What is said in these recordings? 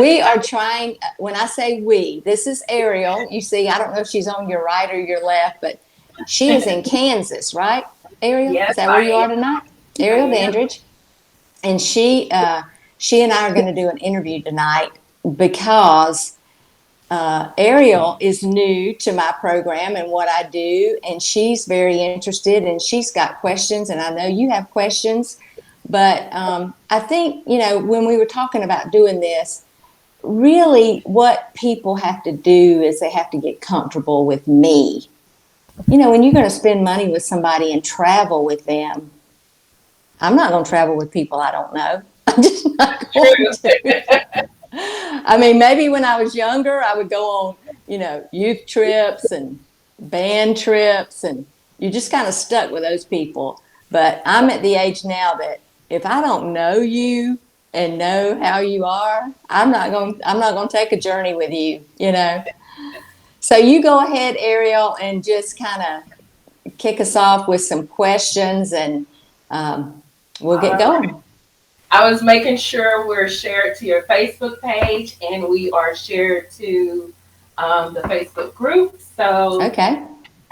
We are trying, when I say we, this is Ariel. You see, I don't know if she's on your right or your left, but she is in Kansas, right, Ariel? Yes, Is that where I you are tonight? I Ariel am. Dandridge. And she and I are going to do an interview tonight because Ariel is new to my program and what I do, and she's very interested, and she's got questions, and I know you have questions. But I think, when we were talking about doing this, really what people have to do is they have to get comfortable with me. When you're going to spend money with somebody and travel with them, I'm not going to travel with people I don't know. I'm just not going True. to. I mean, maybe when I was younger, I would go on, youth trips and band trips, and you're just kind of stuck with those people. But I'm at the age now that if I don't know you and know how you are, I'm not going to take a journey with you. So you go ahead, Ariel, and just kind of kick us off with some questions, and we'll get All right. going. I was making sure we're shared to your Facebook page and we are shared to the Facebook group. So, Okay.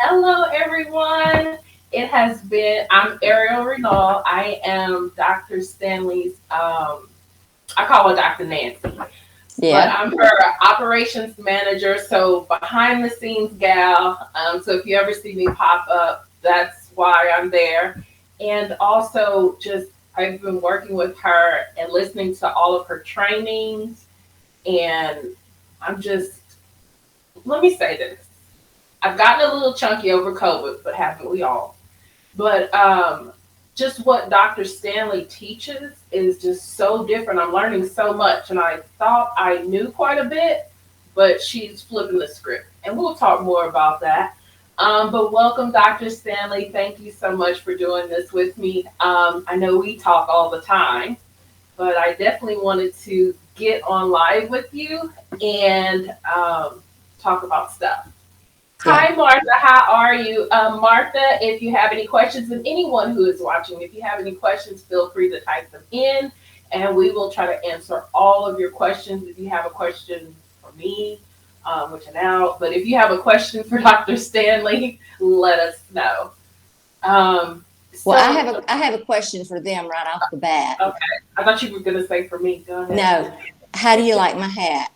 hello everyone. I'm Ariel Renault. I am Dr. Stanley's, I call her Dr. Nancy, but Yeah. I'm her operations manager. So, behind the scenes gal. So, if you ever see me pop up, that's why I'm there. And also, just I've been working with her and listening to all of her trainings. And I'm just, let me say this. I've gotten a little chunky over COVID, but haven't we all? But just what Dr. Stanley teaches is just so different. I'm learning so much, and I thought I knew quite a bit, but she's flipping the script. And we'll talk more about that. But welcome, Dr. Stanley. Thank you so much for doing this with me. I know we talk all the time, but I definitely wanted to get on live with you and talk about stuff. Yeah. Hi, Martha. How are you? Martha, if you have any questions, and anyone who is watching, if you have any questions, feel free to type them in, and we will try to answer all of your questions. If you have a question for me, which are out, but if you have a question for Dr. Stanley, let us know. Um, Well, I so, have a question for them right off the bat. okay, I thought you were going to say for me. Go ahead. No, how do you like my hat?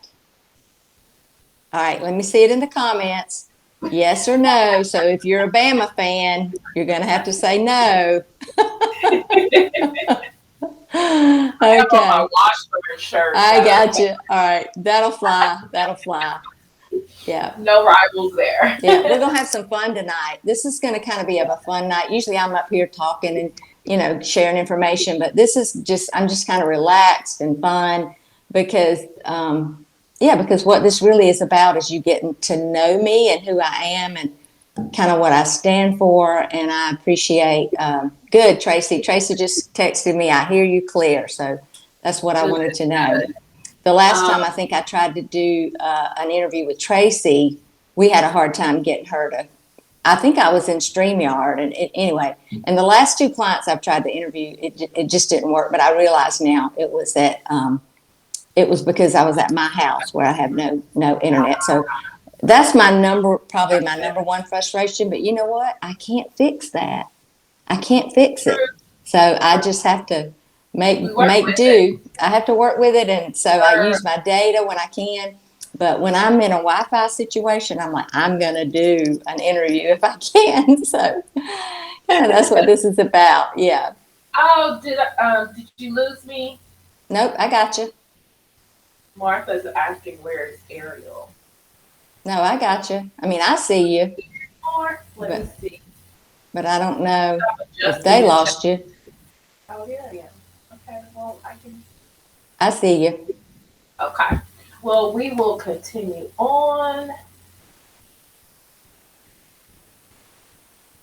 All right, let me see it in the comments. Yes or no. So if you're a Bama fan, you're going to have to say no. I have on my Okay, Washburn shirt, I so got you. All right, that'll fly. That'll fly. Yeah. no rivals there. Yeah, we're gonna have some fun tonight. This is gonna kind of be of a fun night. Usually I'm up here talking and sharing information, but this is just I'm just kind of relaxed and fun because because what this really is about is you getting to know me and who I am and kind of what I stand for. And I appreciate good Tracy. Tracy just texted me. I hear you clear. So that's what I Good, wanted to know. good. The last time Um, I think I tried to do an interview with Tracy, we had a hard time getting her to. I think I was in StreamYard, and anyway. And the last two clients I've tried to interview, it just didn't work. But I realize now it was because I was at my house where I have no internet. So that's probably my number one frustration. But you know what? I can't fix that. I can't fix it. So I just have to we make work make with it. do. I have to work with it, and so I use my data when I can. But when I'm in a Wi-Fi situation, I'm like, I'm gonna do an interview if I can. So kind of that's what this is about. Yeah. Oh, did you lose me? Nope, I got you. Martha's asking where is Ariel. No, I got you. I mean, I see you, Let me but see. I don't know I'm if adjusting they the chat. lost you. Oh, here I am. Okay, well I can. I see you. Okay, well we will continue on.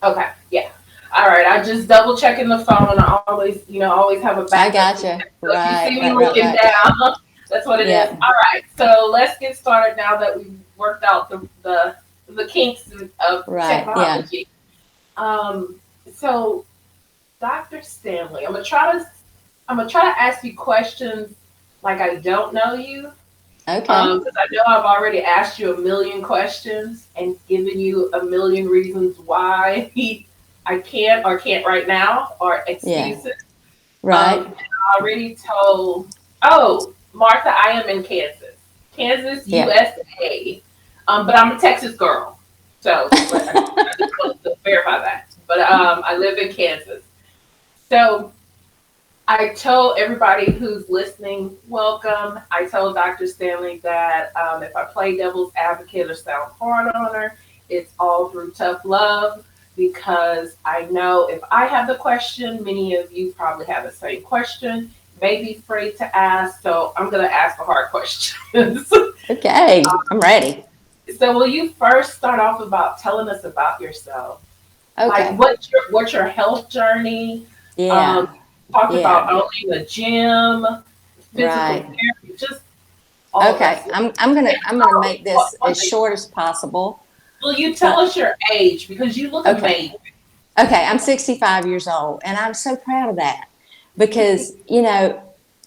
Okay, yeah. All right, I just double checking the phone. I always, always have a I backup got system. you. So if you Right, see me right, right, looking right. down, that's what it is. Yeah. All right, so let's get started now that we've worked out the kinks of Right. Yeah. technology. Um, so Dr. Stanley, I'm gonna try to ask you questions like I don't know you, Okay. Because I know I've already asked you a million questions and given you a million reasons why I can't or can't right now or Yeah. excuses. Right. And I already told, oh, Martha, I am in Kansas, Kansas, Yeah. USA. But I'm a Texas girl. So I just wanted to verify that. But I live in Kansas. So I told everybody who's listening, welcome. I told Dr. Stanley that if I play devil's advocate or sound hard on her, it's all through tough love because I know if I have the question, many of you probably have the same question, may be afraid to ask. So I'm going to ask the hard questions. Okay. I'm ready. So will you first start off about telling us about yourself? Like Okay. what's your health journey? Um, Yeah. talked about Yeah. owning a gym, physical Right. therapy, just all of that Okay. stuff. I'm gonna make this One as thing, short as possible. will you tell But us your age because you look okay. amazing? Okay. I'm 65 years old, and I'm so proud of that because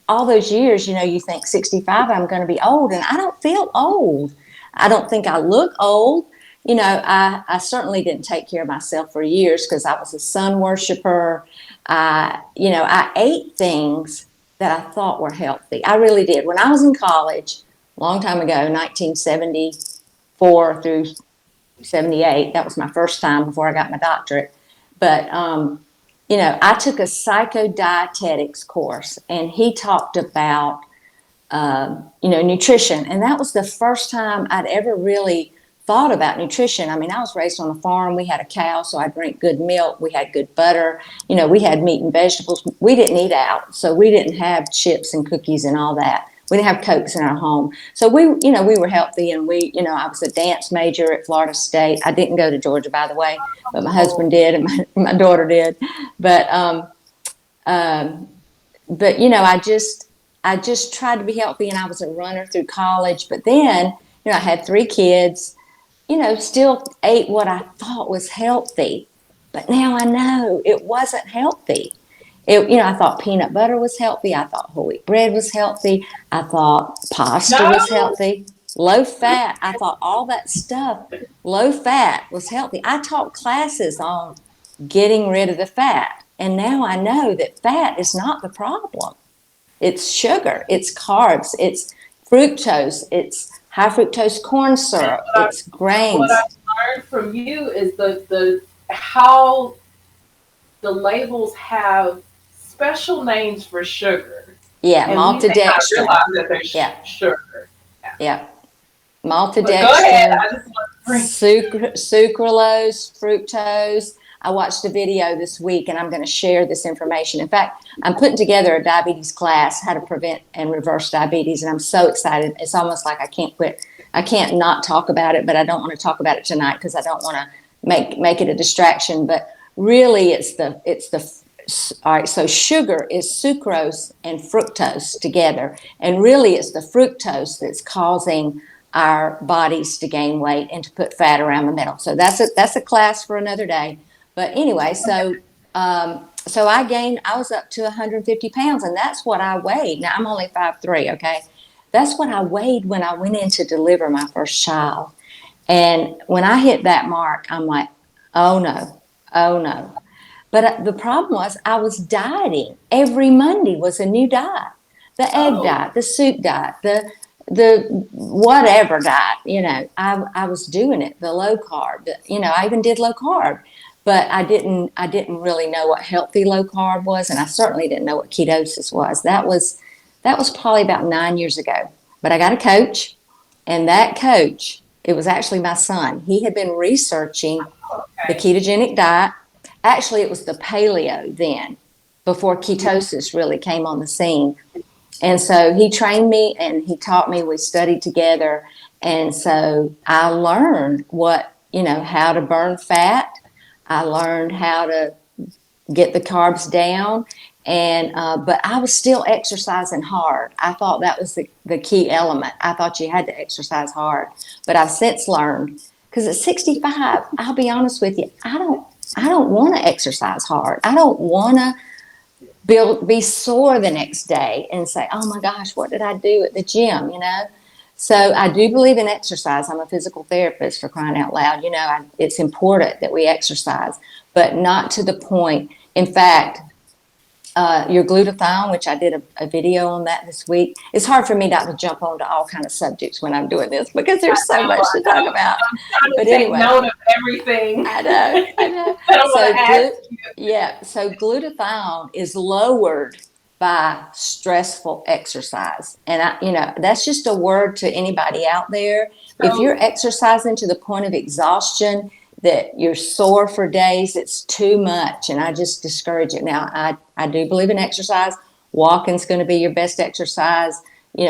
all those years, you think 65, I'm going to be old, and I don't feel old. I don't think I look old. I certainly didn't take care of myself for years because I was a sun worshiper. I ate things that I thought were healthy. I really did. When I was in college, a long time ago, 1974 through 78, that was my first time before I got my doctorate. But I took a psychodietetics course, and he talked about, nutrition. And that was the first time I'd ever really thought about nutrition. I mean, I was raised on a farm. We had a cow, so I drank good milk. We had good butter. We had meat and vegetables. We didn't eat out, so we didn't have chips and cookies and all that. We didn't have Cokes in our home. So we were healthy, and I was a dance major at Florida State. I didn't go to Georgia, by the way, but my Oh, husband did, and my daughter did. But um, I just tried to be healthy, and I was a runner through college. But then, I had 3 kids. Still ate what I thought was healthy, but now I know it wasn't healthy. I thought peanut butter was healthy. I thought whole wheat bread was healthy. I thought pasta was no, healthy. Low fat. I thought all that stuff, low fat, was healthy. I taught classes on getting rid of the fat, and now I know that fat is not the problem. It's sugar, it's carbs, it's fructose, it's high fructose corn and syrup, it's what grains. I learned from you is the how the labels have special names for sugar, Yeah, and we may not maltodextrin. realize that they're Yeah, sugar. Yeah. yeah. But go ahead. Maltodextrin, I just want to bring. sucralose, fructose. I watched a video this week, and I'm going to share this information. In fact, I'm putting together a diabetes class, how to prevent and reverse diabetes, and I'm so excited. It's almost like I can't quit. I can't not talk about it, but I don't want to talk about it tonight because I don't want to make it a distraction. But really, it's the all right. So sugar is sucrose and fructose together, and really, it's the fructose that's causing our bodies to gain weight and to put fat around the middle. So that's a class for another day. But anyway, so I was up to 150 pounds, and that's what I weighed. Now I'm only 5'3", okay? That's what I weighed when I went in to deliver my first child. And when I hit that mark, I'm like, oh no, oh no. But the problem was I was dieting. Every Monday was a new diet. The egg Oh, diet, the soup diet, the whatever diet, I was doing it, the low carb, I even did low carb, but I didn't really know what healthy low carb was, and I certainly didn't know what ketosis was. That was probably about 9 years ago. But I got a coach, and that coach, it was actually my son. He had been researching the okay. ketogenic diet. Actually, it was the paleo then, before ketosis really came on the scene. And so he trained me and he taught me, we studied together. And so I learned how to burn fat. I learned how to get the carbs down. But I was still exercising hard. I thought that was the key element. I thought you had to exercise hard. But I've since learned, because at 65, I'll be honest with you, I don't want to exercise hard. I don't want to be sore the next day and say, oh my gosh, what did I do at the gym? So I do believe in exercise. I'm a physical therapist, for crying out loud. It's important that we exercise, but not to the point. In fact, your glutathione, which I did a video on that this week. It's hard for me not to jump onto all kind of subjects when I'm doing this because there's so much to talk about. I'm trying to But take anyway, note of everything. I know. that I want to ask you. Yeah, so glutathione is lowered by stressful exercise. And that's just a word to anybody out there. If you're exercising to the point of exhaustion, that you're sore for days, it's too much, and I just discourage it. Now, I do believe in exercise. Walking's going to be your best exercise.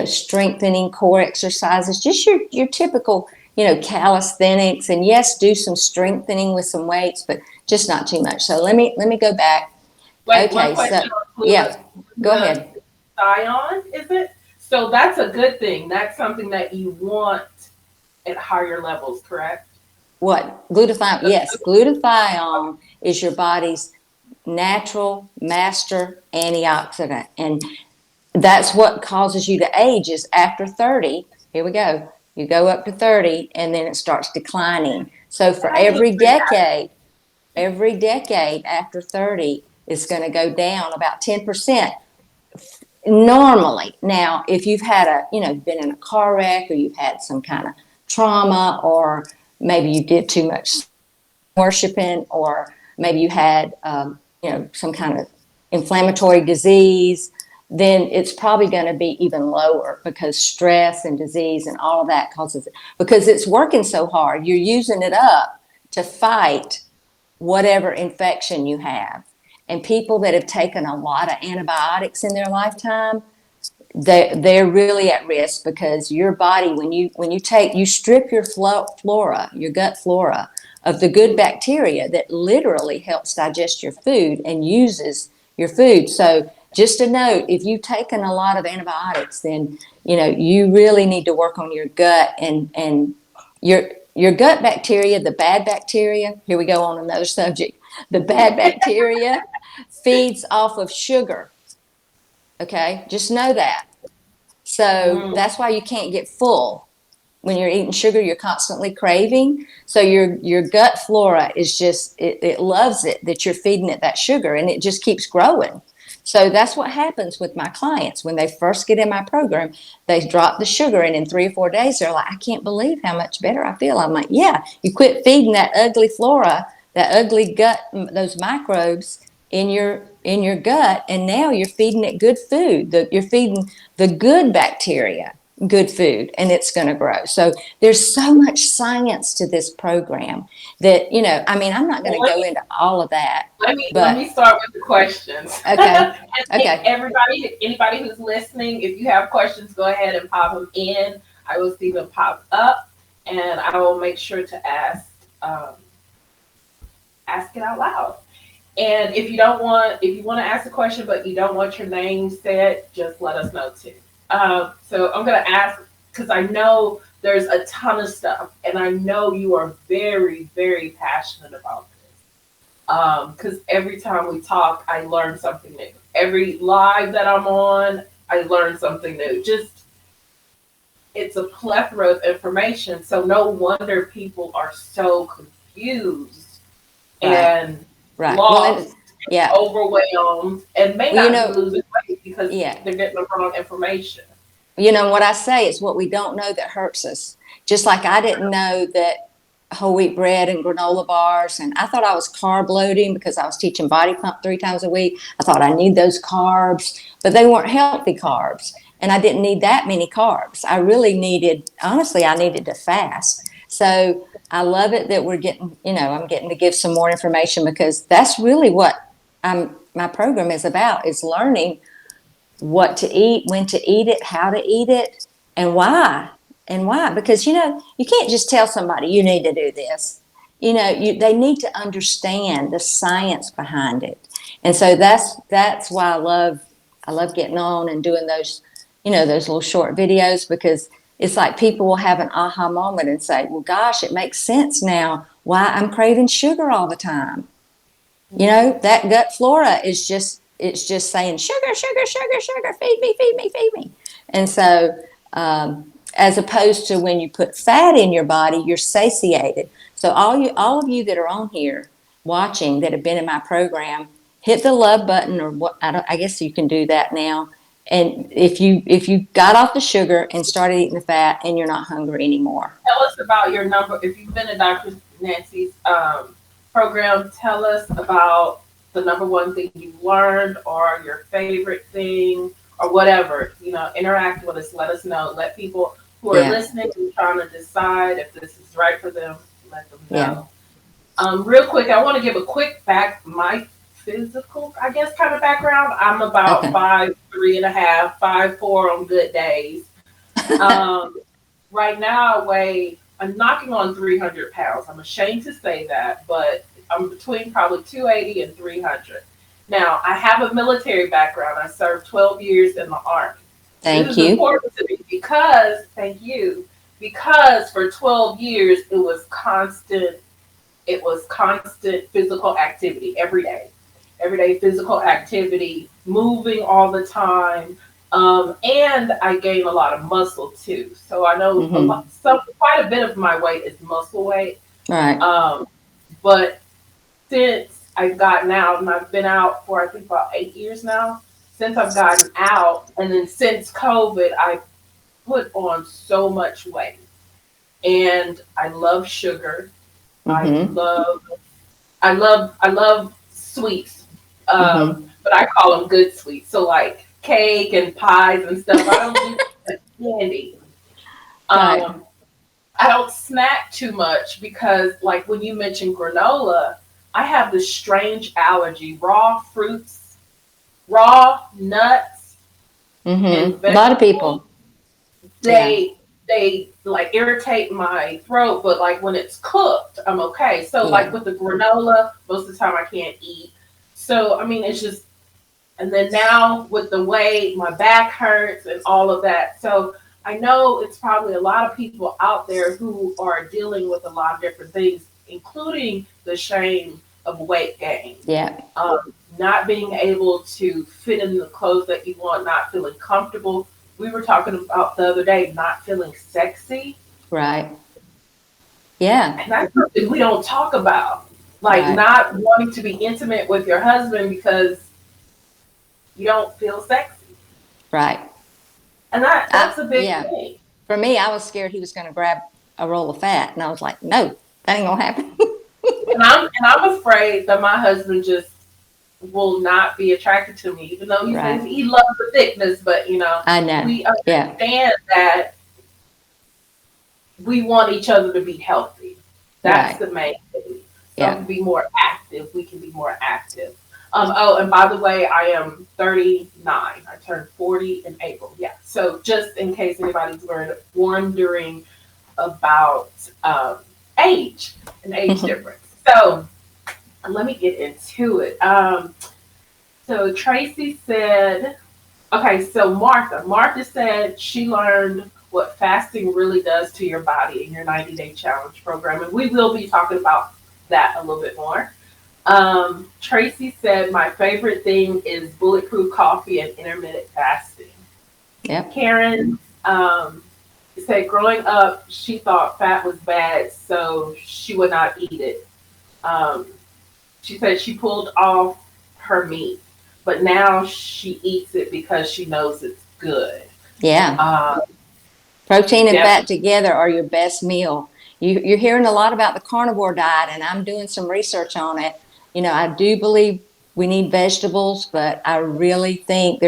Strengthening core exercises, just your typical, calisthenics, and yes, do some strengthening with some weights, but just not too much. So let me go back. Wait, okay, one question so yeah, go ahead. Glutathione, is it? So that's a good thing. That's something that you want at higher levels, correct? What? Glutathione? Yes, glutathione is your body's natural master antioxidant, and that's what causes you to age. Is after 30, here we go, you go up to 30 and then it starts declining. So for every decade after 30, it's going to go down about 10% normally. Now, if you've had been in a car wreck, or you've had some kind of trauma, or maybe you did too much worshiping, or maybe you had some kind of inflammatory disease, then it's probably going to be even lower, because stress and disease and all of that causes it, because it's working so hard. You're using it up to fight whatever infection you have. And people that have taken a lot of antibiotics in their lifetime, they're really at risk, because your body, when you strip your flora, your gut flora, of the good bacteria that literally helps digest your food and uses your food. So just a note, if you've taken a lot of antibiotics, then you really need to work on your gut, and your gut bacteria, the bad bacteria. Here we go on another subject. The bad bacteria feeds off of sugar. Okay, just know that. So that's why you can't get full. When you're eating sugar, you're constantly craving. So your gut flora is just, it loves it that you're feeding it that sugar, and it just keeps growing. So that's what happens with my clients. When they first get in my program, they drop the sugar, and in 3 or 4 days, they're like, I can't believe how much better I feel. I'm like, yeah, you quit feeding that ugly flora, that ugly gut, those microbes in your gut, and now you're feeding it good food. You're feeding the good bacteria good food, and it's going to grow. So there's so much science to this program that, I'm not going to go into all of that. Let me start with the questions. Okay. Okay. Anybody who's listening, if you have questions, go ahead and pop them in. I will see them pop up, and I will make sure to ask it out loud. And if you want to ask a question, but you don't want your name said, just let us know too. So I'm going to ask, because I know there's a ton of stuff, and I know you are very, very passionate about this. Because every time we talk, I learn something new. Every live that I'm on, I learn something new. It's a plethora of information. So no wonder people are so confused and lost, overwhelmed, and may not be losing weight because they're getting the wrong information. What I say is, what we don't know that hurts us. Just like I didn't know that whole wheat bread and granola bars, and I thought I was carb loading because I was teaching body pump 3 times a week. I thought I need those carbs, but they weren't healthy carbs, and I didn't need that many carbs. I needed to fast. So I love it that we're getting, I'm getting to give some more information, because that's really what my program is about, is learning what to eat, when to eat it, how to eat it, and why. Because, you can't just tell somebody you need to do this. They need to understand the science behind it. And so that's why I love getting on and doing those, those little short videos, because it's like people will have an aha moment and say, well, gosh, it makes sense now why I'm craving sugar all the time. That gut flora is just saying, sugar, sugar, sugar, sugar, feed me, feed me, feed me. And so as opposed to when you put fat in your body, you're satiated. So all of you that are on here watching that have been in my program, hit the love button or what, I guess you can do that now. And if you got off the sugar and started eating the fat and you're not hungry anymore. Tell us about your number. If you've been in Dr. Nancy's program, tell us about the number one thing you learned or your favorite thing or whatever. Interact with us. Let us know. Let people who are listening and trying to decide if this is right for them, let them know. Real quick, I want to give a quick my physical, I guess, kind of background. I'm about 5'3.5", 5'4" on good days. Right now I'm knocking on 300 pounds. I'm ashamed to say that, but I'm between probably 280 and 300. Now, I have a military background. I served 12 years in the Army. This is important to me because for 12 years it was constant physical activity every day physical activity, moving all the time. And I gain a lot of muscle too. So I know quite a bit of my weight is muscle weight. Right. But since I've gotten out, and I've been out for I think about 8 years now, since I've gotten out, and then since COVID, I put on so much weight. And I love sugar. I love sweets. But I call them good sweets. So like cake and pies and stuff. I don't do candy. I don't snack too much because, like when you mentioned granola, I have this strange allergy. Raw fruits, raw nuts, and vegetables, a lot of people. They like irritate my throat, but like when it's cooked, I'm okay. So like with the granola, most of the time I can't eat. So I mean, it's just. And then now with the weight, my back hurts and all of that. So I know it's probably a lot of people out there who are dealing with a lot of different things, including the shame of weight gain. Yeah. Not being able to fit in the clothes that you want, not feeling comfortable. We were talking about the other day, not feeling sexy. Right. Yeah. And that's something we don't talk about. Like not wanting to be intimate with your husband because you don't feel sexy. Right. And that's a big thing. For me, I was scared he was going to grab a roll of fat. And I was like, no, that ain't going to happen. and I'm afraid that my husband just will not be attracted to me, even though he says he loves the thickness. But, I know. We understand that we want each other to be healthy. That's the main thing. So to be more active, we can be more active. And by the way, I am 39. I turned 40 in April. Yeah. So just in case anybody's wondering about age and age difference. So let me get into it. So Tracy said, okay, so Martha said she learned what fasting really does to your body in your 90-day challenge program. And we will be talking about that a little bit more. Tracy said, my favorite thing is bulletproof coffee and intermittent fasting. Yep. Karen said, growing up, she thought fat was bad, so she would not eat it. She said she pulled off her meat, but now she eats it because she knows it's good. Yeah. Protein and fat together are your best meal. You're hearing a lot about the carnivore diet, and I'm doing some research on it. I do believe we need vegetables, but I really think I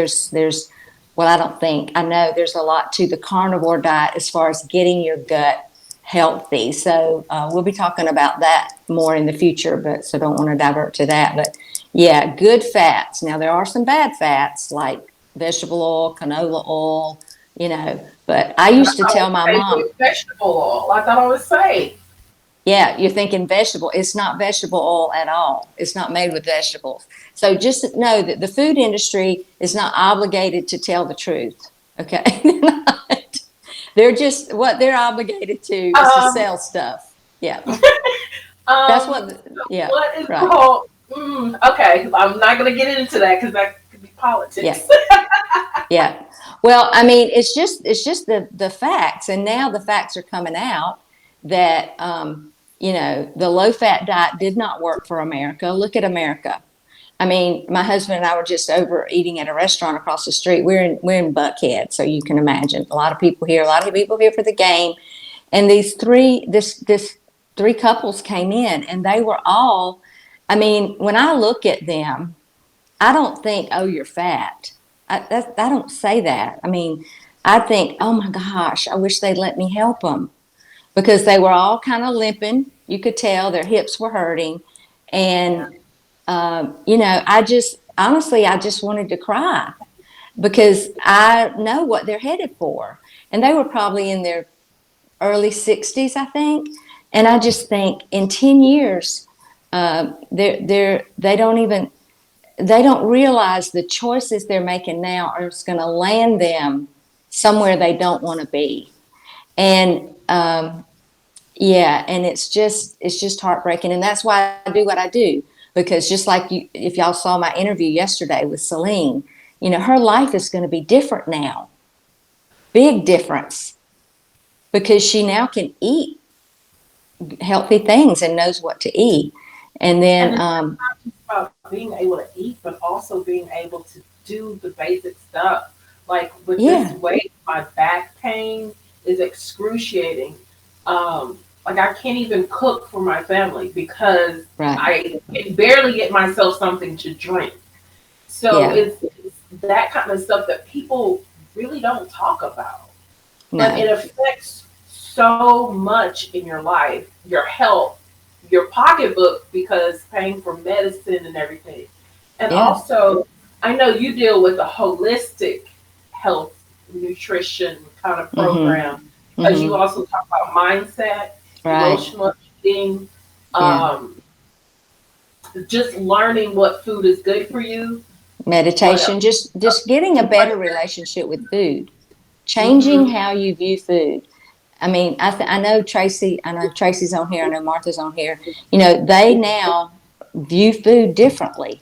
know there's a lot to the carnivore diet as far as getting your gut healthy. So we'll be talking about that more in the future, so don't want to divert to that. But yeah, good fats. Now there are some bad fats like vegetable oil, canola oil, but I used to tell my mom. Vegetable oil. I thought I was safe. Yeah, you're thinking vegetable. It's not vegetable oil at all. It's not made with vegetables. So just know that the food industry is not obligated to tell the truth. Okay? They're just, what they're obligated to is to sell stuff. Yeah. That's what, yeah. What is called, okay, I'm not going to get into that because that could be politics. Yeah. Well, I mean, it's just the facts, and now the facts are coming out that the low fat diet did not work for America. Look at America. I mean, my husband and I were just over eating at a restaurant across the street. We're in Buckhead, so you can imagine a lot of people here. A lot of people here for the game, and this three couples came in, and they were all. I mean, when I look at them, I don't think, oh, you're fat. I don't say that. I mean, I think, oh my gosh, I wish they'd let me help them because they were all kind of limping. You could tell their hips were hurting. Yeah. And, I just wanted to cry because I know what they're headed for. And they were probably in their early 60s, I think. And I just think in 10 years, they don't even they don't realize the choices they're making now are going to land them somewhere they don't want to be. And yeah, and it's just heartbreaking. And that's why I do what I do, because just like you, if y'all saw my interview yesterday with Celine, her life is going to be different now. Big difference, because she now can eat healthy things and knows what to eat. And And then it's not just about being able to eat, but also being able to do the basic stuff. Like with this yeah, weight, my back pain is excruciating. Like I can't even cook for my family because right. I can barely get myself something to drink. So Yeah, it's that kind of stuff that people really don't talk about. But it no. affects so much in your life, your health, your pocketbook, because paying for medicine and everything. And Yeah. also, I know you deal with a holistic health nutrition kind of Mhm. program because you Mhm. also talk about mindset, Right. emotional eating, Yeah. um, just learning what food is good for you. What else? Meditation, just getting a better relationship with food, changing Mm-hmm. how you view food. I mean, I know Tracy. I know Tracy's on here. I know Martha's on here. They now view food differently.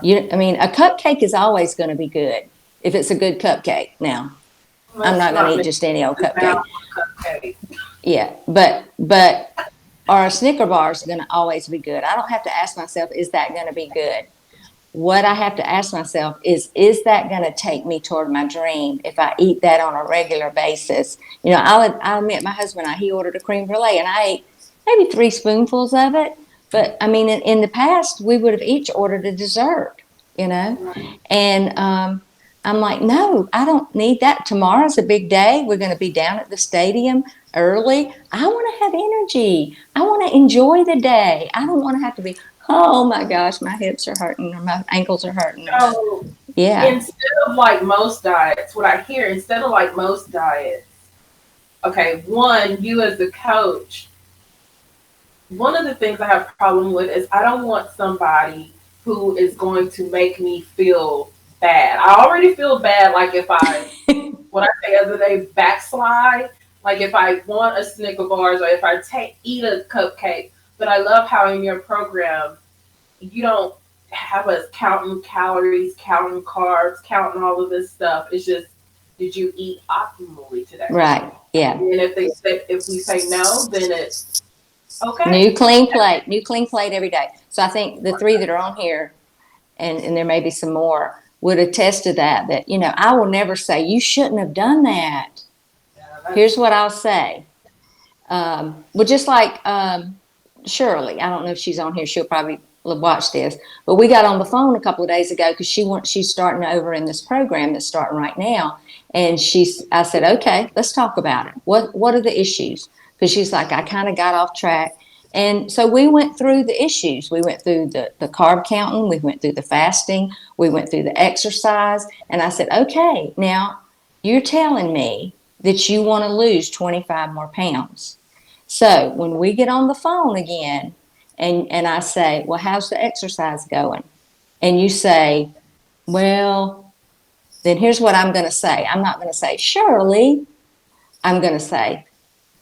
Yeah, I mean, a cupcake is always going to be good if it's a good cupcake. Now, I'm let's not going to not eat make just any old it cupcake. about cupcake. Yeah, but or a Snicker bar is going to always be good. I don't have to ask myself, is that going to be good? What I have to ask myself is that going to take me toward my dream if I eat that on a regular basis? I'll admit, my husband and I, he ordered a cream brulee, and I ate maybe 3 spoonfuls of it. But I mean, in the past, we would have each ordered a dessert, you know? Right. And I'm like, no, I don't need that. Tomorrow's a big day. We're going to be down at the stadium early. I want to have energy. I want to enjoy the day. I don't want to have to be, oh my gosh, my hips are hurting or my ankles are hurting. Or my, So yeah, instead of like most diets, what I hear instead of like most diets, okay, one, you as a coach, one of the things I have a problem with is I don't want somebody who is going to make me feel bad. I already feel bad, like if I, what I say the other day, backslide, like if I want a Snicker bars or if I eat a cupcake. But I love how in your program you don't have us counting calories, counting carbs, counting all of this stuff. It's just, did you eat optimally today? right. Yeah. And if we say no, then it's okay. New clean plate every day. So I think the three that are on here, and there may be some more, would attest to that, I will never say, you shouldn't have done that. Yeah, Here's that's what I'll say. Well, just like Shirley, I don't know if she's on here. She'll probably watch this. But we got on the phone a couple of days ago because she's starting over in this program that's starting right now. And I said, okay, let's talk about it. What are the issues? Because she's like, I kind of got off track. And so we went through the issues. We went through the carb counting. We went through the fasting. We went through the exercise. And I said, okay, now you're telling me that you want to lose 25 more pounds. So when we get on the phone again and I say, well, how's the exercise going? And you say, well, then here's what I'm going to say. I'm not going to say, Shirley. I'm going to say,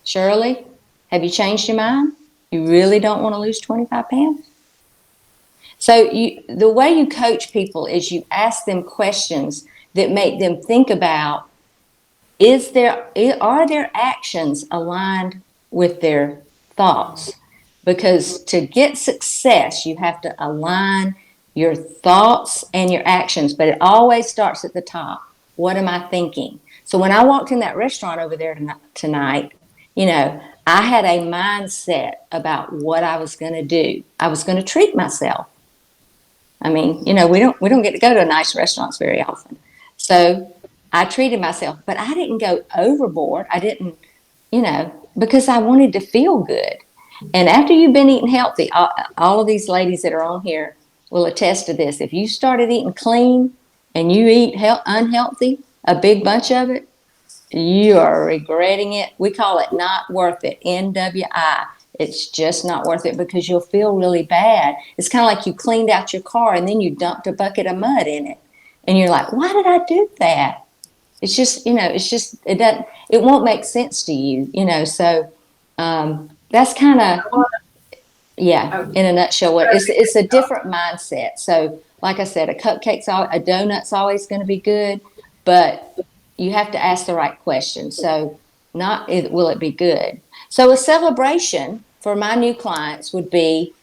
Shirley, have you changed your mind? You really don't want to lose 25 pounds? So the way you coach people is you ask them questions that make them think about, are their actions aligned with their thoughts? Because to get success, you have to align your thoughts and your actions, but it always starts at the top. What am I thinking? So when I walked in that restaurant over there tonight, I had a mindset about what I was going to do. I was going to treat myself. I mean, we don't get to go to nice restaurants very often. So I treated myself, but I didn't go overboard. I didn't, because I wanted to feel good. And after you've been eating healthy, all of these ladies that are on here will attest to this. If you started eating clean and you eat unhealthy, a big bunch of it, you are regretting it. We call it not worth it, NWI. It's just not worth it because you'll feel really bad. It's kind of like you cleaned out your car and then you dumped a bucket of mud in it. And you're like, why did I do that? It's just, it won't make sense to you, so that's kind of, in a nutshell, what it's a different mindset. So like I said, a donut's always going to be good, but you have to ask the right question. So will it be good? So a celebration for my new clients would be,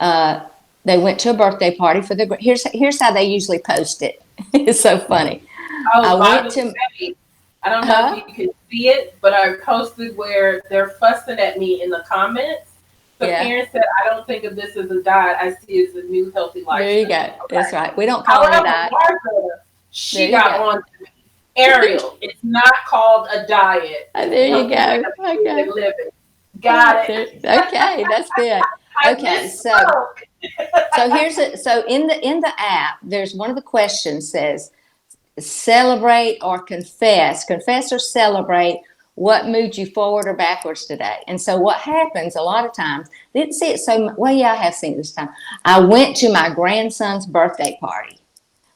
they went to a birthday party for here's how they usually post it. It's so funny. I don't know if you can see it, but I posted where they're fussing at me in the comments. So Karen said, I don't think of this as a diet. I see it as a new healthy lifestyle. There you go. Okay. That's right. We don't call it a diet. She got on to me. Ariel, it's not called a diet. There you go. Okay. Got it. Okay, that's good. Okay, so in the app, there's one of the questions says, celebrate or confess or celebrate what moved you forward or backwards today. And so what happens a lot of times, didn't see it I have seen it this time. I went to my grandson's birthday party.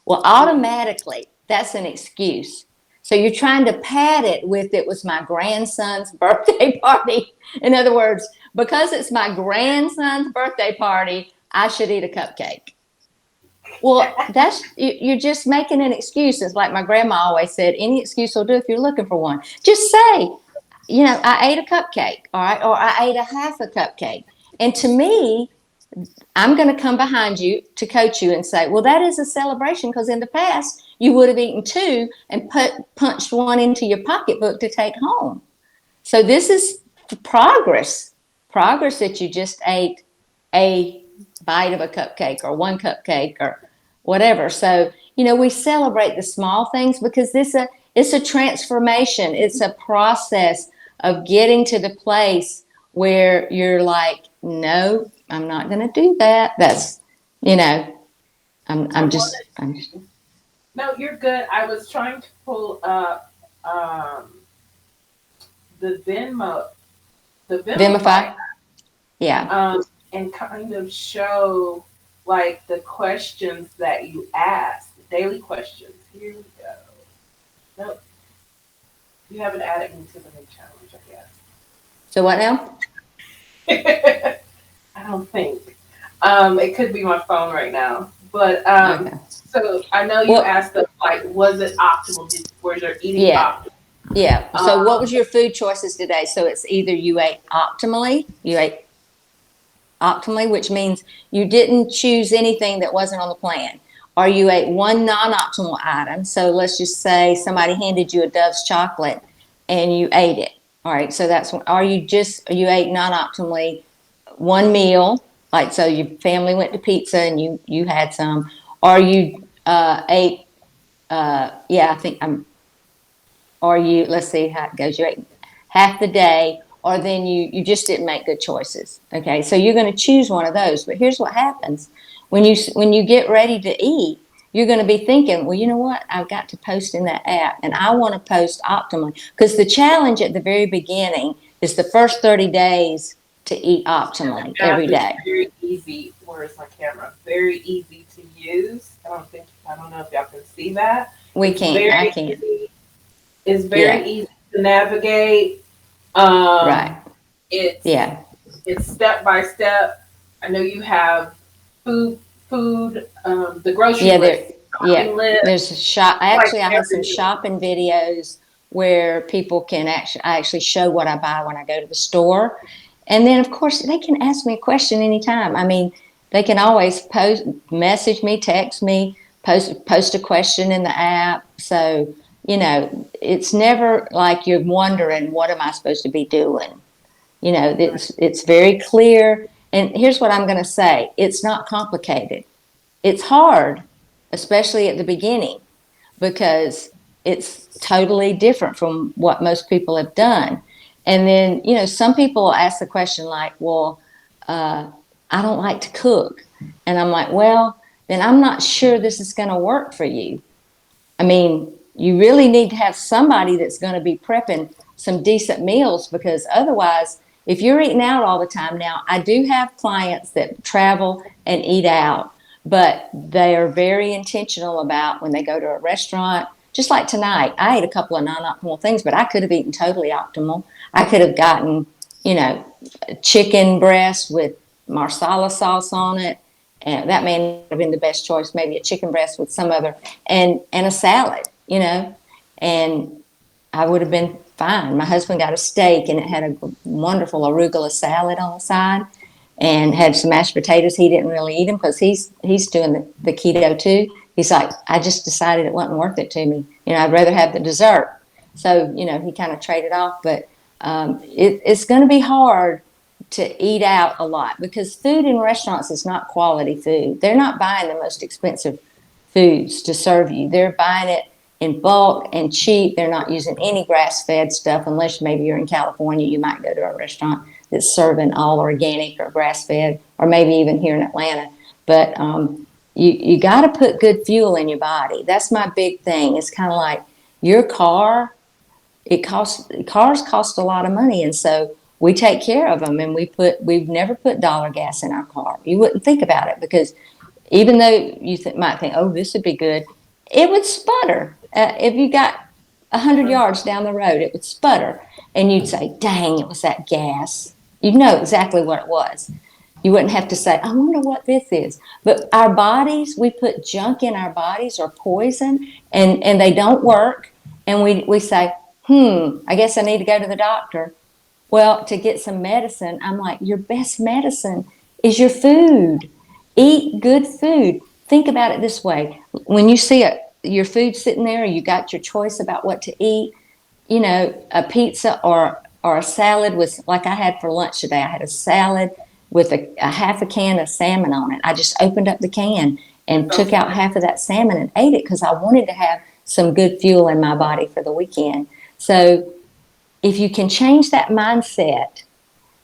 Well, automatically, that's an excuse. So you're trying to pad it with, it was my grandson's birthday party. In other words, because it's my grandson's birthday party, I should eat a cupcake. Well, you're just making an excuse. It's like my grandma always said, any excuse will do if you're looking for one. Just say, I ate a cupcake, all right, or I ate a half a cupcake. And to me, I'm going to come behind you to coach you and say, well, that is a celebration because in the past, you would have eaten two and punched one into your pocketbook to take home. So this is progress that you just ate a bite of a cupcake or one cupcake or whatever. So, we celebrate the small things because it's a transformation. It's a process of getting to the place where you're like, no, I'm not going to do that. That's, I'm just. No, you're good. I was trying to pull up the Vimify. Yeah. And kind of show like the questions that you ask, daily questions. Here we go. Nope. You haven't added me to the new challenge, I guess. So what now? I don't think. It could be my phone right now. But okay. So I know you asked us, like, was it optimal? Was your eating optimal? Yeah. So what was your food choices today? So it's either you ate optimally, which means you didn't choose anything that wasn't on the plan, or you ate one non-optimal item. So let's just say somebody handed you a Dove's chocolate and you ate it. All right. So that's you ate non-optimally one meal, like so your family went to pizza and you had some, or you ate let's see how it goes. You ate half the day, or then you just didn't make good choices. Okay, so you're going to choose one of those. But here's what happens. When you get ready to eat, you're going to be thinking, well, you know what? I've got to post in that app, and I want to post optimally. Because the challenge at the very beginning is the first 30 days to eat optimally every day. Very easy. Where is my camera? Very easy to use. I don't know if y'all can see that. We can't. I can't. It's very easy to navigate. Right. It's step by step. I know you have food, the grocery list. Yeah, list, there's a shop. like Actually, I have some everything. shopping videos where people can actually show what I buy when I go to the store. And then, of course, they can ask me a question anytime. I mean, they can always message me, text me, post a question in the app. So, it's never like you're wondering, what am I supposed to be doing? Right. It's very clear. And here's what I'm going to say. It's not complicated. It's hard, especially at the beginning, because it's totally different from what most people have done. And then, some people ask the question like, well, uh, I don't like to cook. And I'm like, well, then I'm not sure this is going to work for you. I mean, you really need to have somebody that's going to be prepping some decent meals, because otherwise, if you're eating out all the time now, I do have clients that travel and eat out, but they are very intentional about when they go to a restaurant. Just like tonight, I ate a couple of non-optimal things, but I could have eaten totally optimal. I could have gotten, you know, chicken breast with marsala sauce on it, and that may not have been the best choice. Maybe a chicken breast with some other, and a salad, and I would have been fine. My husband got a steak, and it had a wonderful arugula salad on the side, and had some mashed potatoes. He didn't really eat them because he's doing the keto too. He's like, I just decided it wasn't worth it to me. I'd rather have the dessert. So he kind of traded off, but it's going to be hard to eat out a lot, because food in restaurants is not quality food. They're not buying the most expensive foods to serve you. They're buying it in bulk and cheap. They're not using any grass-fed stuff, unless maybe you're in California. You might go to a restaurant that's serving all organic or grass-fed, or maybe even here in Atlanta. But you got to put good fuel in your body. That's my big thing. It's kind of like your car. Cars cost a lot of money, and so we take care of them, and we've never put dollar gas in our car. You wouldn't think about it, because even though you might think, oh, this would be good, it would sputter. If you got 100 yards down the road, it would sputter, and you'd say, dang, it was that gas. You'd know exactly what it was. You wouldn't have to say, I wonder what this is. But our bodies, we put junk in our bodies, or poison, and they don't work. And we say, I guess I need to go to the doctor. Well, to get some medicine, I'm like, your best medicine is your food. Eat good food. Think about it this way. When you see your food sitting there, you got your choice about what to eat, a pizza or a salad with, like I had for lunch today. I had a salad with a half a can of salmon on it. I just opened up the can and took out half of that salmon and ate it, because I wanted to have some good fuel in my body for the weekend. So if you can change that mindset,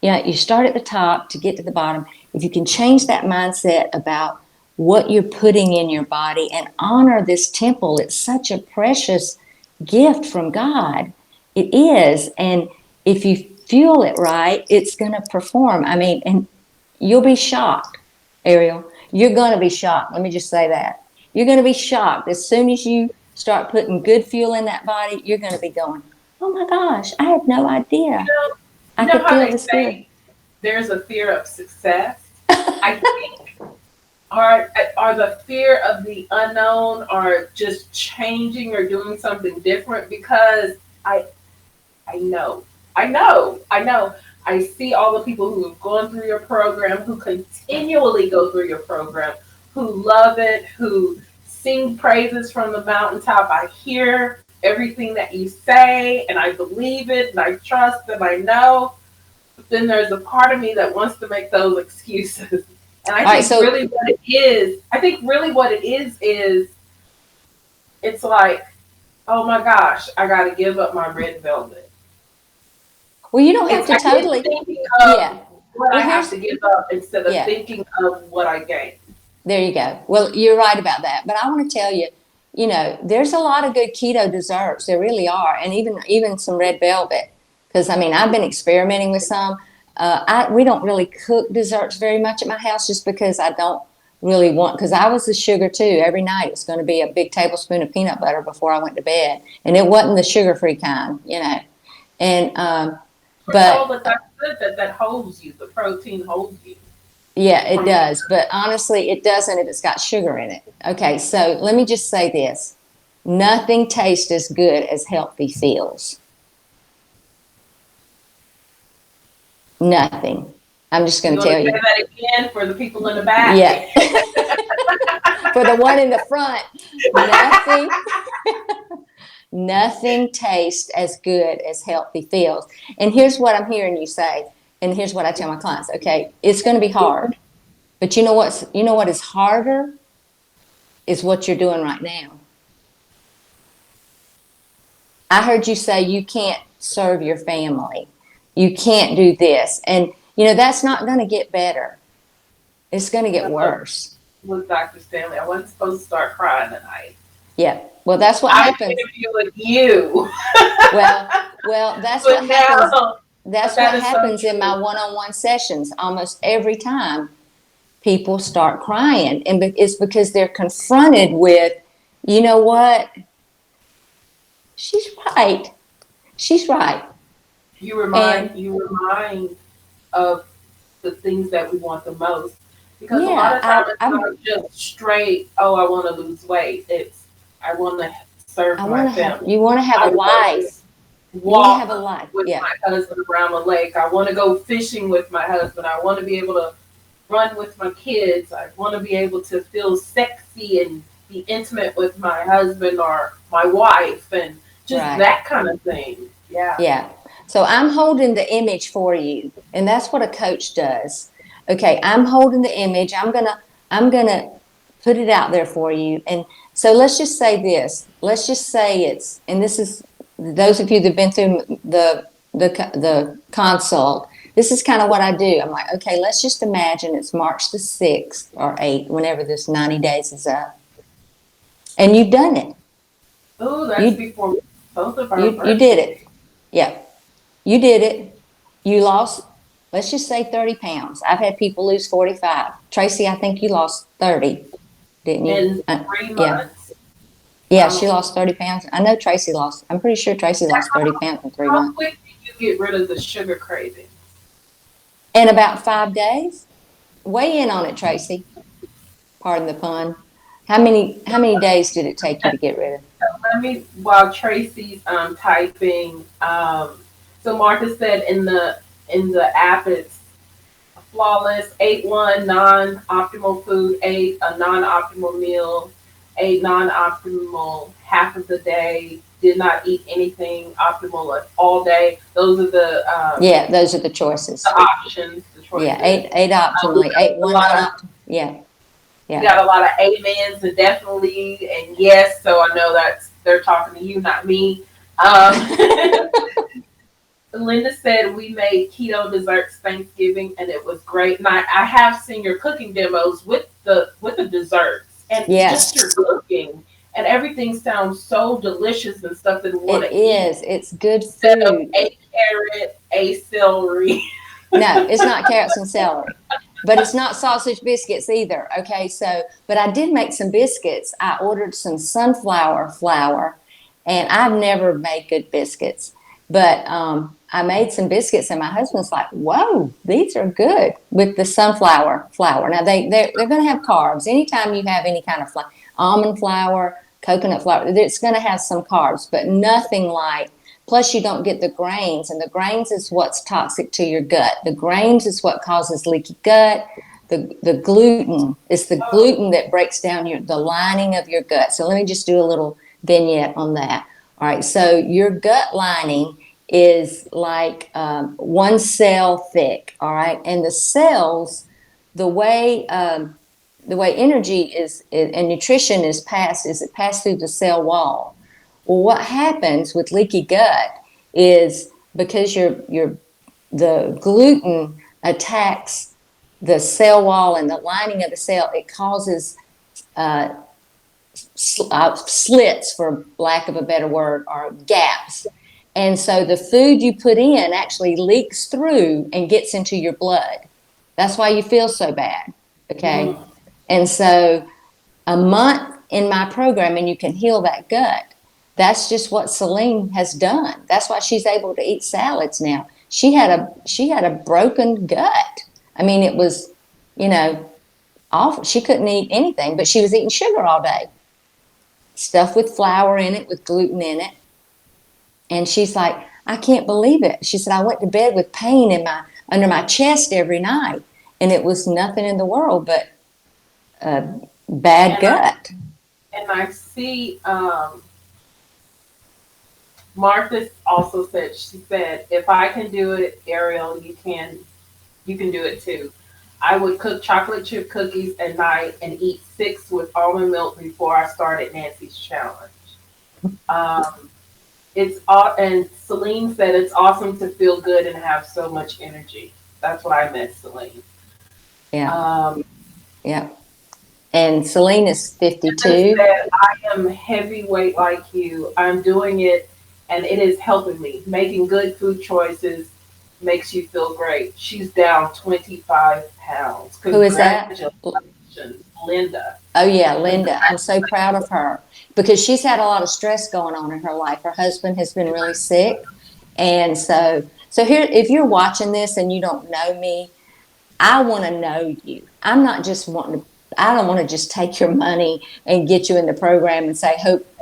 you start at the top to get to the bottom. If you can change that mindset about what you're putting in your body, and honor this temple, it's such a precious gift from God. It is. And if you fuel it right, it's going to perform. I mean, and you'll be shocked, Ariel. You're going to be shocked. Let me just say that. You're going to be shocked. As soon as you start putting good fuel in that body, you're going to be going, oh my gosh, I had no idea You I know could how feel they this good. say there's a fear of success? I think are the fear of the unknown, or just changing or doing something different, because I I know. I know. I see all the people who have gone through your program, who continually go through your program, who love it, who sing praises from the mountaintop. I hear everything that you say, and I believe it, and I trust, and I know. But then there's a part of me that wants to make those excuses. And All right, so I think really what it is it's like, oh my gosh, I got to give up my red velvet. well, you don't have It's to I keep totally, thinking yeah. of what I Well, have here's, to give up instead of yeah, thinking of what I gain. there you go. Well, you're right about that. But I want to tell you, there's a lot of good keto desserts. There really are, and even some red velvet. Because I mean, I've been experimenting with some. We don't really cook desserts very much at my house, just because I don't really want. Because I was the sugar too. Every night it's going to be a big tablespoon of peanut butter before I went to bed, and it wasn't the sugar-free kind. And We're told but that that's good, that holds you, the protein holds you. Yeah, it does. But honestly, it doesn't if it's got sugar in it. Okay, so let me just say this. Nothing tastes as good as healthy feels. Nothing. I'm just going You to want to tell say you. that again for the people in the back? Yeah. For the one in the front, nothing, nothing tastes as good as healthy feels. And here's what I'm hearing you say, and here's what I tell my clients. Okay, it's going to be hard, but you know what is harder is what you're doing right now. I heard you say you can't serve your family. You can't do this. And, that's not going to get better. It's going to get worse. With Dr. Stanley, I wasn't supposed to start crying tonight. Yeah. Well, that's what I was happens. interviewing you. Well, that's But what happens. now, but That's what that is so happens in my true. one-on-one sessions. Almost every time people start crying, and it's because they're confronted with, you know what? She's right. She's right. And You remind of the things that we want the most. Because a lot yeah, of times it's I'm not just straight, oh, I want to lose weight. It's I want to serve I my want to have, family. you want to have a I want to life. You want to have a walk life. with Yeah. my husband around the lake. I want to go fishing with my husband. I want to be able to run with my kids. I want to be able to feel sexy and be intimate with my husband or my wife and just Right. that kind of thing. Yeah. Yeah. So I'm holding the image for you, and that's what a coach does. Okay, I'm holding the image. I'm gonna put it out there for you. And so let's just say this. Let's just say it's, and this is those of you that've been through the consult. This is kind of what I do. I'm like, okay, let's just imagine it's March the 6th or 8th, whenever this 90 days is up, and you've done it. Oh, that's You before both of our you did birthdays. it. Yeah. You did it. You lost, let's just say 30 pounds. I've had people lose 45. Tracy, I think you lost 30, didn't you? In 3 months. Yeah. Yeah, she Wow. lost 30 pounds. I know Tracy lost, I'm pretty sure Tracy lost 30 pounds in three How months. quick did you get rid of the sugar craving? In about 5 days? Weigh in on it, Tracy. Pardon the pun. How many days did it take you to get rid of? Let me while Tracy's typing. So Martha said in the app it's flawless. Ate one non-optimal food. Ate a non-optimal meal. Ate non-optimal half of the day. Did not eat anything optimal all day. Those are Yeah, those are the the choices. options, the Yeah, choices. eight We optimally, got eight a one lot of non-optimal. Yeah, we yeah. got a lot of amens and definitely and yes. So I know that's they're talking to you, not me. Um, Linda said we made keto desserts Thanksgiving and it was great. And I have seen your cooking demos with the desserts and just your Yes. cooking and everything sounds so delicious and stuff that we want It to eat is. It's good instead of food. a carrot, a celery. No, it's not carrots and celery, but it's not sausage biscuits either. Okay, so, but I did make some biscuits. I ordered some sunflower flour, and I've never made good biscuits, but I made some biscuits, and my husband's like, "Whoa, these are good with the sunflower flour." Now they're going to have carbs. Anytime you have any kind of flour, almond flour, coconut flour, it's going to have some carbs, but nothing like. Plus, you don't get the grains, and the grains is what's toxic to your gut. The grains is what causes leaky gut. The gluten is the gluten that breaks down the lining of your gut. So let me just do a little vignette on that. All right, so your gut lining is like one cell thick. All right, and the cells, the way the way energy is and nutrition is passed is it passed through the cell wall. Well, what happens with leaky gut is because the gluten attacks the cell wall and the lining of the cell, it causes uh, slits, for lack of a better word, or gaps. And so the food you put in actually leaks through and gets into your blood. That's why you feel so bad. Okay. Mm. And so a month in my program and you can heal that gut. That's just what Celine has done. That's why she's able to eat salads now. She had a broken gut. I mean, it was you know, awful. She couldn't eat anything, but she was eating sugar all day, stuff with flour in it, with gluten in it. And she's like, I can't believe it. She said, I went to bed with pain in my under my chest every night, and it was nothing in the world but a bad And gut. I see Martha also said, she said, if I can do it, Ariel, you can do it too. I would cook chocolate chip cookies at night and eat 6 with almond milk before I started Nancy's challenge. Um, it's all, and Celine said it's awesome to feel good and have so much energy. That's what I meant, Celine. Yeah, Um, yeah. And Celine is I 52. said, I am heavyweight like you. I'm doing it and it is helping me. Making good food choices makes you feel great. She's down 25 pounds. Who is that? Congratulations, Linda. Oh, yeah, Linda. I'm so proud of Congratulations. her because she's had a lot of stress going on in her life. Her husband has been really sick. And so here, if you're watching this and you don't know me, I want to know you. I'm not just wanting to, I don't want to just take your money and get you in the program and say,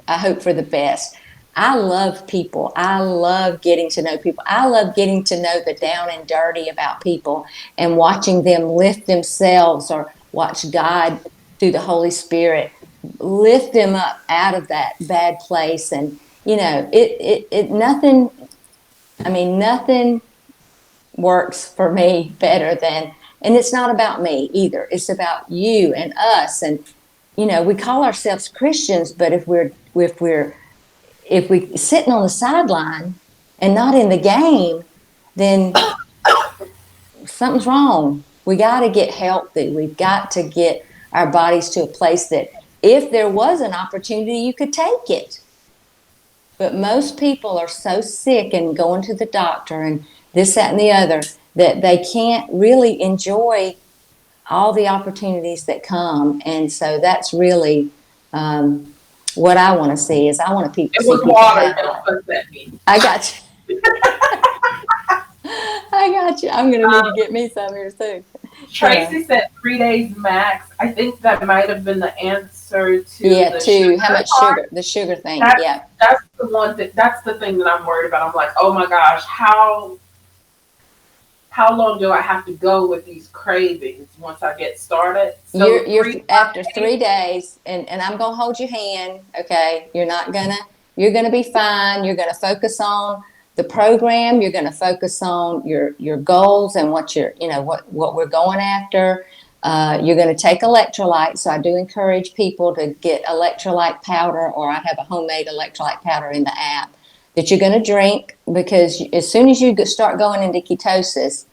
I hope for the best. I love people. I love getting to know people. I love getting to know the down and dirty about people and watching them lift themselves or watch God through the Holy Spirit lift them up out of that bad place. And, nothing, I mean, nothing works for me better than, and it's not about me either. It's about you and us. And, we call ourselves Christians, but if we sitting on the sideline and not in the game, then something's wrong. We got to get healthy. We've got to get our bodies to a place that if there was an opportunity, you could take it. But most people are so sick and going to the doctor and this, that, and the other that they can't really enjoy all the opportunities that come. And so that's really what I want to see is I want to It see was people water. have Don't put that me. I got you. I got you. I'm going to need to get me some here soon. Yeah. Tracy said 3 days max. I think that might have been the answer to Yeah, the to how sugar much part. sugar, the sugar thing. That's Yeah. that's the thing that I'm worried about. I'm like, oh my gosh, how long do I have to go with these cravings once I get started? So You're three, after 5 days. 3 days, and I'm gonna hold your hand. Okay, you're gonna be fine. You're gonna focus on the program. You're gonna focus on your goals and what what we're going after. You're gonna take electrolytes. So I do encourage people to get electrolyte powder, or I have a homemade electrolyte powder in the app that you're gonna drink because as soon as you start going into ketosis,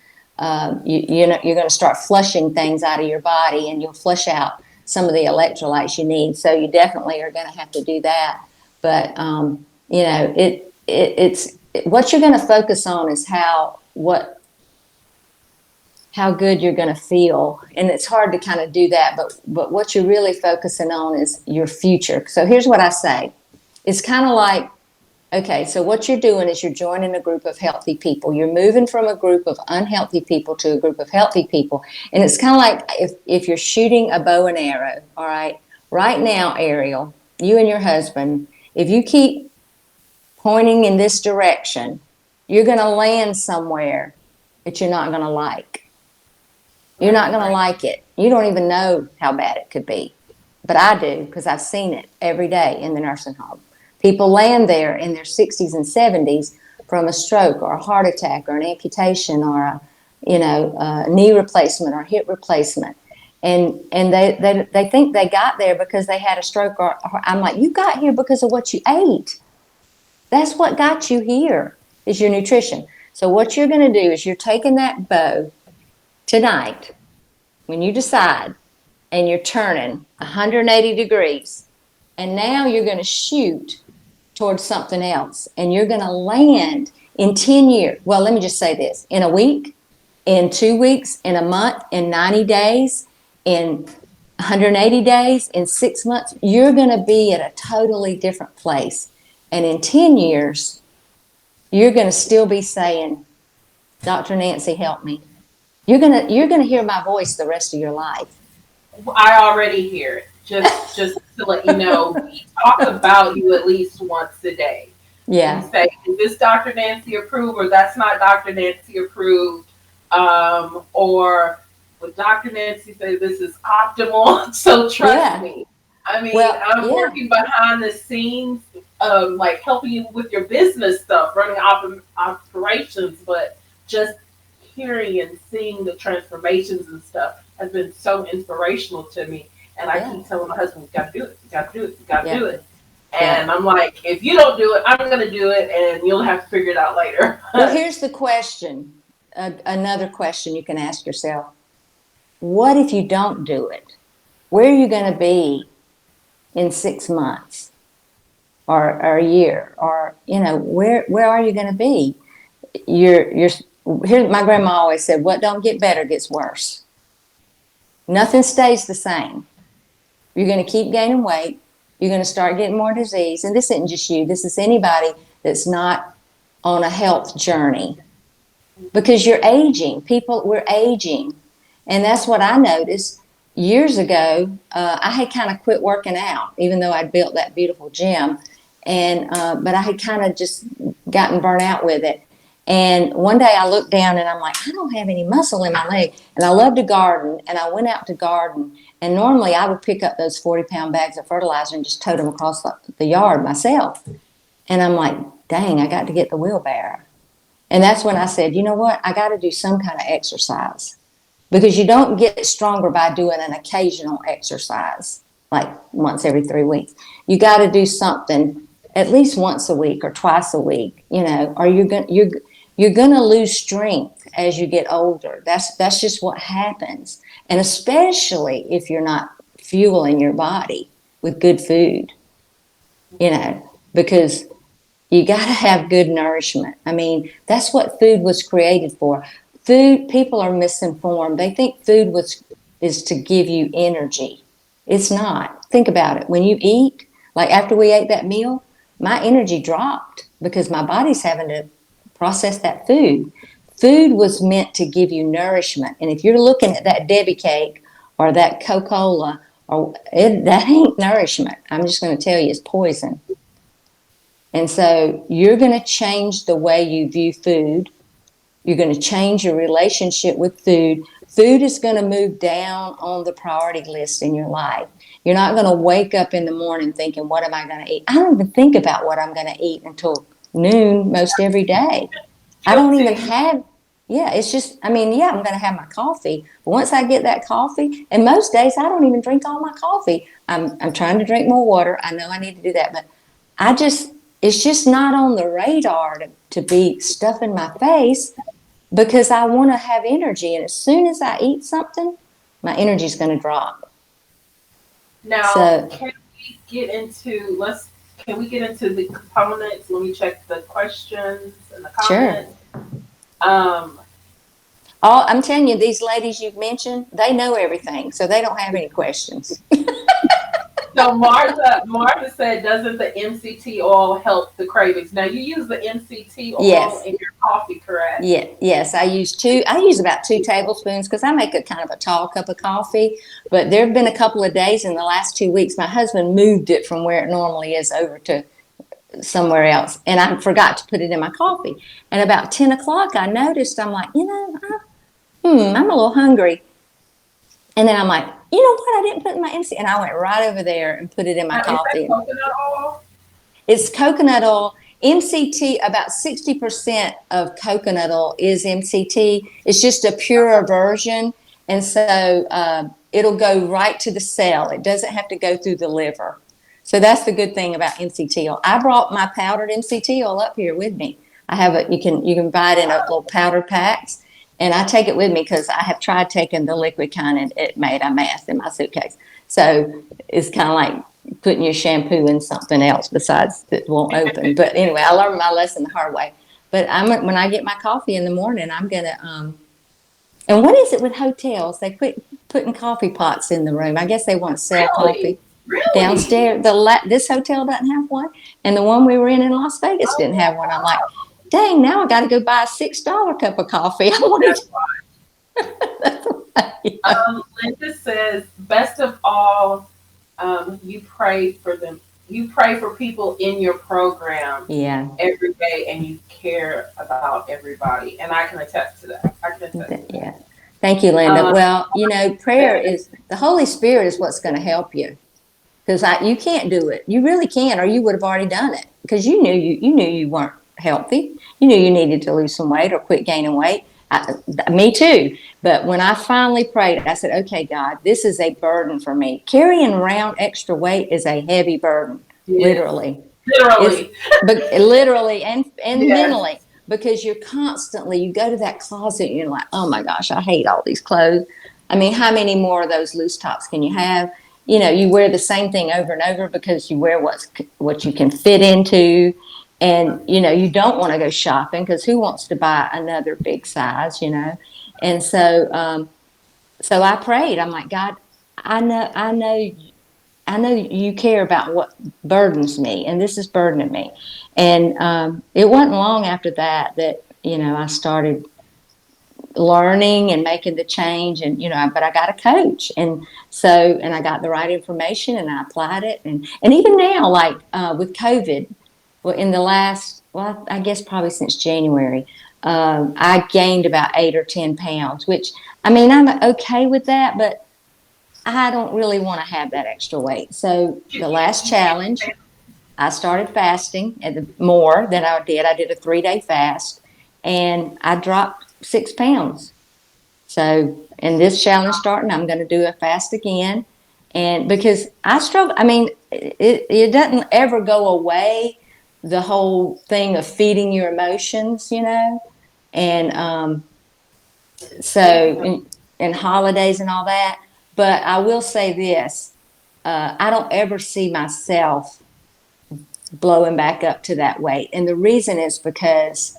you're going to start flushing things out of your body and you'll flush out some of the electrolytes you need. So you definitely are going to have to do that. But, it's what you're going to focus on is how good you're going to feel. And it's hard to kind of do that. But what you're really focusing on is your future. So here's what I say. It's kind of like, okay, so what you're doing is you're joining a group of healthy people. You're moving from a group of unhealthy people to a group of healthy people. And it's kind of like if you're shooting a bow and arrow, all right? Right now, Ariel, you and your husband, if you keep pointing in this direction, you're going to land somewhere that you're not going to like. You're not going to like it. You don't even know how bad it could be. But I do because I've seen it every day in the nursing home. People land there in their 60s and 70s from a stroke or a heart attack or an amputation or a knee replacement or hip replacement. And they think they got there because they had a stroke or I'm like, you got here because of what you ate. That's what got you here is your nutrition. So what you're going to do is you're taking that bow tonight when you decide and you're turning 180 degrees and now you're going to shoot towards something else and you're going to land in 10 years. Well, let me just say this. In a week, in 2 weeks, in a month, in 90 days, in 180 days, in 6 months, you're going to be at a totally different place. And in 10 years, you're going to still be saying, Dr. Nancy, help me. you're gonna hear my voice the rest of your life. I already hear it. Just to let you know, we talk about you at least once a day. We Yeah, say, is this Dr. Nancy approved or that's not Dr. Nancy approved? Or would Dr. Nancy say this is optimal? So trust yeah. me. I mean, Well, I'm yeah, working behind the scenes, like helping you with your business stuff, running operations, but just hearing and seeing the transformations and stuff has been so inspirational to me. And I yeah, keep telling my husband, we got to do it, we got to do it, we got to yeah, do it. yeah. And I'm like, if you don't do it, I'm going to do it, and you'll have to figure it out later. Well, here's the question. Another question you can ask yourself: what if you don't do it? Where are you going to be in 6 months or a year? Or where are you going to be? You're here. My grandma always said, "What don't get better gets worse." Nothing stays the same. You're going to keep gaining weight. You're going to start getting more disease. And this isn't just you. This is anybody that's not on a health journey, because you're aging. We're aging. And that's what I noticed years ago. I had kind of quit working out, even though I'd built that beautiful gym. But I had kind of just gotten burnt out with it. And one day I looked down and I'm like, I don't have any muscle in my leg. And I love to garden. And I went out to garden. And normally I would pick up those 40-pound bags of fertilizer and just tote them across the yard myself. And I'm like, dang, I got to get the wheelbarrow. And that's when I said, you know what? I got to do some kind of exercise, because you don't get stronger by doing an occasional exercise like once every 3 weeks. You got to do something at least once a week or twice a week, or you're going to lose strength as you get older. That's just what happens. And especially if you're not fueling your body with good food, because you got to have good nourishment. I mean, that's what food was created for. People are misinformed. They think is to give you energy. It's not. Think about it. When you eat, like after we ate that meal, my energy dropped because my body's having to process that food. Food was meant to give you nourishment. And if you're looking at that Debbie cake or that Coca-Cola, that ain't nourishment. I'm just going to tell you, it's poison. And so you're going to change the way you view food. You're going to change your relationship with food. Food is going to move down on the priority list in your life. You're not going to wake up in the morning thinking, what am I going to eat? I don't even think about what I'm going to eat until noon most every day. I don't even have, it's just, I'm going to have my coffee. But once I get that coffee, and most days I don't even drink all my coffee. I'm trying to drink more water. I know I need to do that, but it's just not on the radar to be stuffing my face, because I want to have energy. And as soon as I eat something, my energy is going to drop. Now, can we get into the components? Let me check the questions and the comments. Sure. I'm telling you, these ladies you've mentioned, they know everything, so they don't have any questions. So Martha said, doesn't the MCT oil help the cravings? Now you use the MCT oil in your coffee, correct? Yes, I use about 2 tablespoons because I make a kind of a tall cup of coffee. But there have been a couple of days in the last 2 weeks, my husband moved it from where it normally is over to somewhere else, and I forgot to put it in my coffee. And about 10 o'clock, I noticed, I'm like, I'm a little hungry. And then I'm like, you know what? I didn't put in my MC. And I went right over there and put it in my coffee. Is that coconut oil? It's coconut oil. MCT, about 60% of coconut oil is MCT. It's just a purer version. And so it'll go right to the cell. It doesn't have to go through the liver. So that's the good thing about MCT oil. I brought my powdered MCT oil up here with me. I have it. You can buy it in a little powder packs. And I take it with me because I have tried taking the liquid kind, and it made a mess in my suitcase. So it's kind of like putting your shampoo in something else besides it won't open. But anyway, I learned my lesson the hard way. But when I get my coffee in the morning, I'm going to and what is it with hotels? They quit putting coffee pots in the room. I guess they want to sell coffee. Really? Downstairs. This hotel doesn't have one, and the one we were in Las Vegas didn't have one. I'm like, dang, now I got to go buy a $6 cup of coffee. Yeah. Linda says, best of all, you pray for them. You pray for people in your program Yeah. every day, and you care about everybody. And I can attest to that. I can attest to Yeah. that. Thank you, Linda. Um, Well, prayer says, is the Holy Spirit is what's going to help you, because you can't do it. You really can't, or you would have already done it, because you knew you weren't healthy. You knew you needed to lose some weight or quit gaining weight. Me too. But when I finally prayed, I said, "Okay, God, this is a burden for me. Carrying around extra weight is a heavy burden, yes, literally. It's literally. but literally and Yes. mentally, because you go to that closet and you're like, oh my gosh, I hate all these clothes. I mean, how many more of those loose tops can you have? You wear the same thing over and over because you wear what you can fit into, and you don't want to go shopping because who wants to buy another big size. And so I prayed. I'm like, God, I know you care about what burdens me, and this is burdening me. And it wasn't long after that I started learning and making the change. And but I got a coach, and I got the right information, and I applied it. And even now, like with COVID, well, in the last, well, I guess probably since January, I gained about 8 or 10 pounds, which, I mean, I'm okay with that, but I don't really want to have that extra weight. So You, the you, last you can't. challenge, I started fasting more than I did. I did a 3-day fast, and I dropped 6 pounds. So in this challenge starting, I'm going to do a fast again. And because I struggle, I mean, it doesn't ever go away, the whole thing of feeding your emotions. And so, Speaking of, and holidays and all that. But I will say this, I don't ever see myself blowing back up to that weight. And the reason is because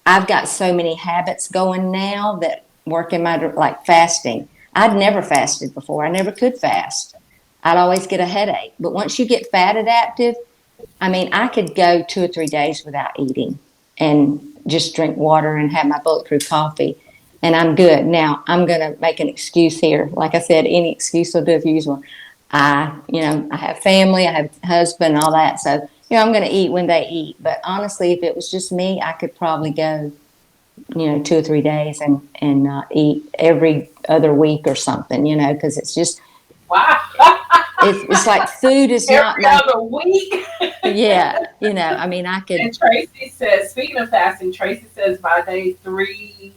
I've got so many habits going now that work in my, like fasting. I'd never fasted before. I never could fast. I'd always get a headache. But once you get fat adaptive, I mean, I could go 2 or 3 days without eating and just drink water and have my bulletproof coffee, and I'm good. Now, I'm going to make an excuse here. Like I said, any excuse will do if you use one. I have family, I have husband, all that. So, I'm going to eat when they eat. But honestly, if it was just me, I could probably go, 2 or 3 days and eat every other week or something, because it's just, wow. it's like food is not Every my, other week. yeah, I mean, I could. And Tracy says, speaking of fasting, Tracy says by day 3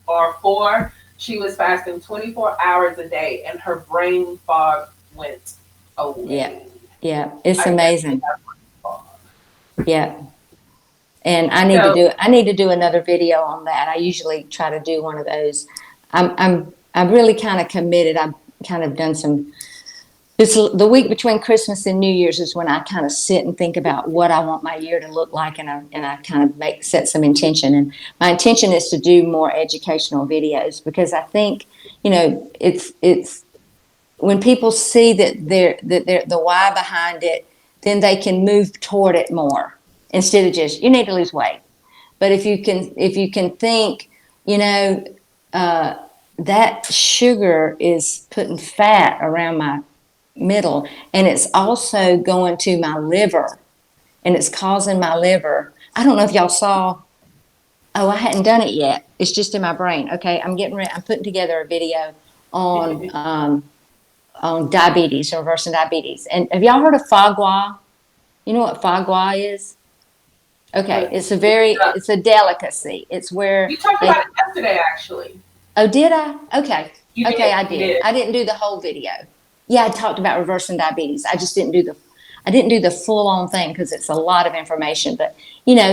or 4, she was fasting 24 hours a day and her brain fog went Yeah, away. yeah, it's I guess they amazing. have brain fog. Yeah, and So, I need to do another video on that. I usually try to do one of those. I'm really kind of committed. I've kind of done some. It's the week between Christmas and New Year's is when I kind of sit and think about what I want my year to look like, and I kind of set some intention. And my intention is to do more educational videos, because I think it's when people see that they're the why behind it, then they can move toward it more, instead of just, you need to lose weight. But if you can think, you know, uh, that sugar is putting fat around my middle, and it's also going to my liver, and it's causing my liver. I don't know if y'all saw. Oh, I hadn't done it yet. It's just in my brain. Okay, I'm getting ready. I'm putting together a video on diabetes, reversing diabetes. And have y'all heard of fogwa? You know what fogwa is? Okay, uh, it's a delicacy. It's where you talked about they. it yesterday, actually. Oh, did I? Okay, You okay, did. I You did. did. I didn't do the whole video. Yeah, I talked about reversing diabetes. I just didn't do the. I didn't do the full on thing because it's a lot of information. But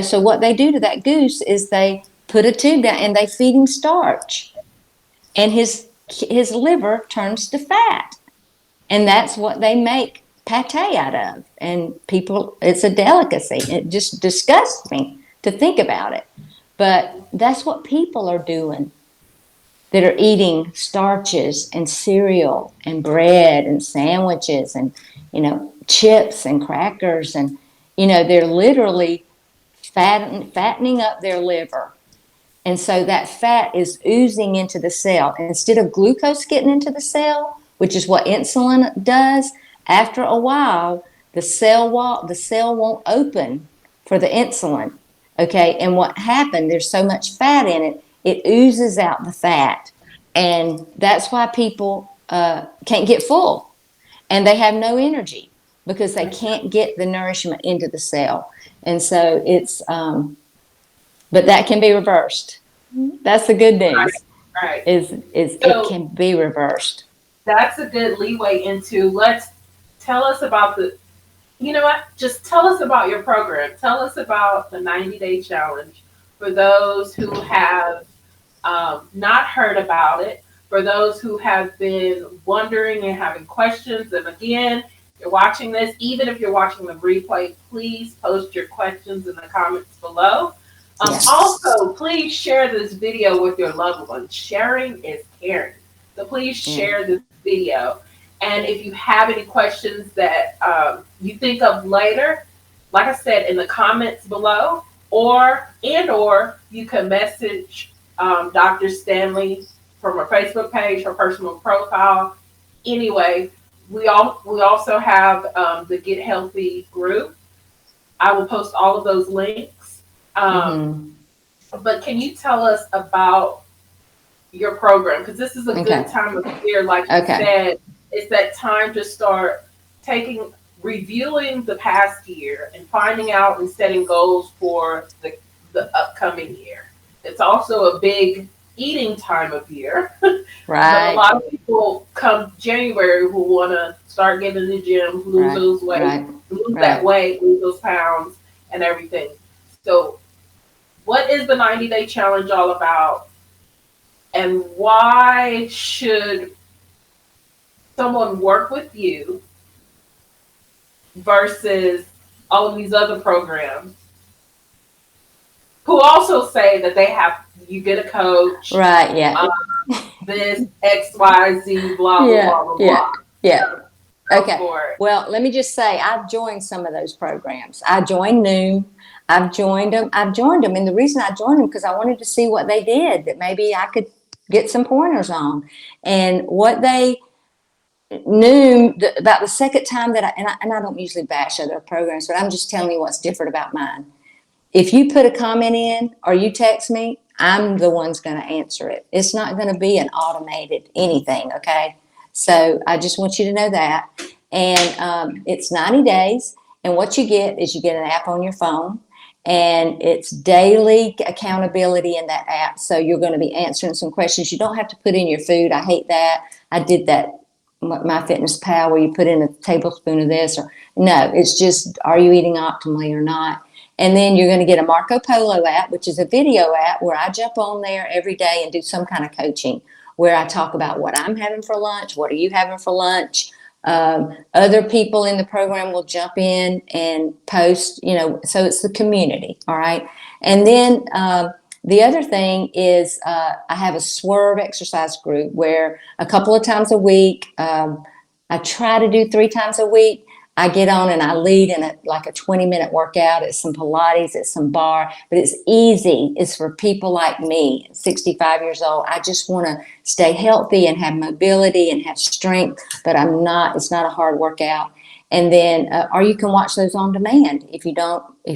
so what they do to that goose is they put a tube down and they feed him starch, and his liver turns to fat. And that's what they make pate out of. And people, it's a delicacy. It just disgusts me to think about it. But that's what people are doing, that are eating starches and cereal and bread and sandwiches and, chips and crackers. And, they're literally fattening up their liver. And so that fat is oozing into the cell. Instead of glucose getting into the cell, which is what insulin does, after a while, the cell won't open for the insulin. Okay. And what happened, there's so much fat in it, it oozes out the fat. And that's why people can't get full and they have no energy because they can't get the nourishment into the cell. And so but that can be reversed. That's the good news. Right. Is So it can be reversed. that's a good leeway into let's tell us about you know what? Just tell us about your program. Tell us about the 90-day challenge for those who have not heard about it, for those who have been wondering and having questions. And again, you're watching this, even if you're watching the replay, please post your questions in the comments below. Yes. Also, please share this video with your loved ones. Sharing is caring. So please share this video. And if you have any questions that you think of later, like I said, in the comments below, or you can message Dr. Stanley from her Facebook page, her personal profile. Anyway, we also have the Get Healthy group. I will post all of those links. But can you tell us about your program? Because this is a good time of year, like you said. It's that time to start reviewing the past year and finding out and setting goals for the upcoming year. It's also a big eating time of year. Right. But a lot of people come January who want to start getting in the gym, lose those weight, lose that weight, lose those pounds and everything. So what is the 90-day challenge all about? And why should someone work with you versus all of these other programs who also say that you get a coach, right? Yeah. This X, Y, Z, blah blah blah blah. Yeah. Okay. Well, let me just say I've joined some of those programs. I joined Noom. I've joined them, and the reason I joined them because I wanted to see what they did that maybe I could get some pointers on, and what they knew about the second time that I don't usually bash other programs, but I'm just telling you what's different about mine. If you put a comment in or you text me, I'm the one's going to answer it. It's not going to be an automated anything, okay? So I just want you to know that. And it's 90 days, and what you get is you get an app on your phone, and it's daily accountability in that app. So you're going to be answering some questions. You don't have to put in your food. I hate that. I did that MyFitnessPal where you put in a tablespoon of this, or no, it's just, are you eating optimally or not? And then you're going to get a Marco Polo app, which is a video app where I jump on there every day and do some kind of coaching where I talk about what I'm having for lunch. What are you having for lunch? Other people in the program will jump in and post, so it's the community. All right. And then, the other thing is I have a Swerve exercise group where a couple of times a week, I try to do 3 times a week. I get on and I lead in a 20-minute workout. It's some Pilates, it's some bar, but it's easy. It's for people like me, 65 years old. I just want to stay healthy and have mobility and have strength, but it's not a hard workout. And then, or you can watch those on demand. If you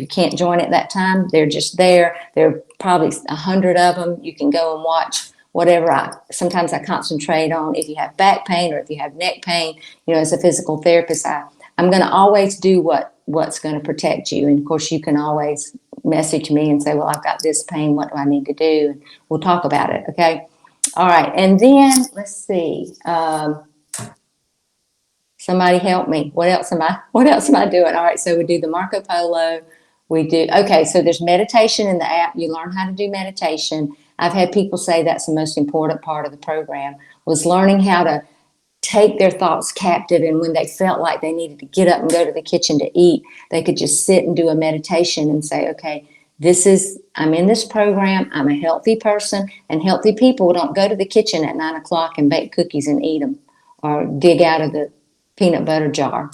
can't join at that time, they're just there. There are probably 100 of them. You can go and watch whatever sometimes I concentrate on. If you have back pain or if you have neck pain, as a physical therapist, I'm going to always do what's going to protect you. And of course, you can always message me and say, well, I've got this pain. What do I need to do? And we'll talk about it. Okay. All right. And then let's see. Somebody help me. What else am I doing? All right. So we do the Marco Polo. So there's meditation in the app. You learn how to do meditation. I've had people say that's the most important part of the program, was learning how to take their thoughts captive. And when they felt like they needed to get up and go to the kitchen to eat, they could just sit and do a meditation and say, okay, I'm in this program. I'm a healthy person, and healthy people don't go to the kitchen at 9 o'clock and bake cookies and eat them or dig out of the peanut butter jar,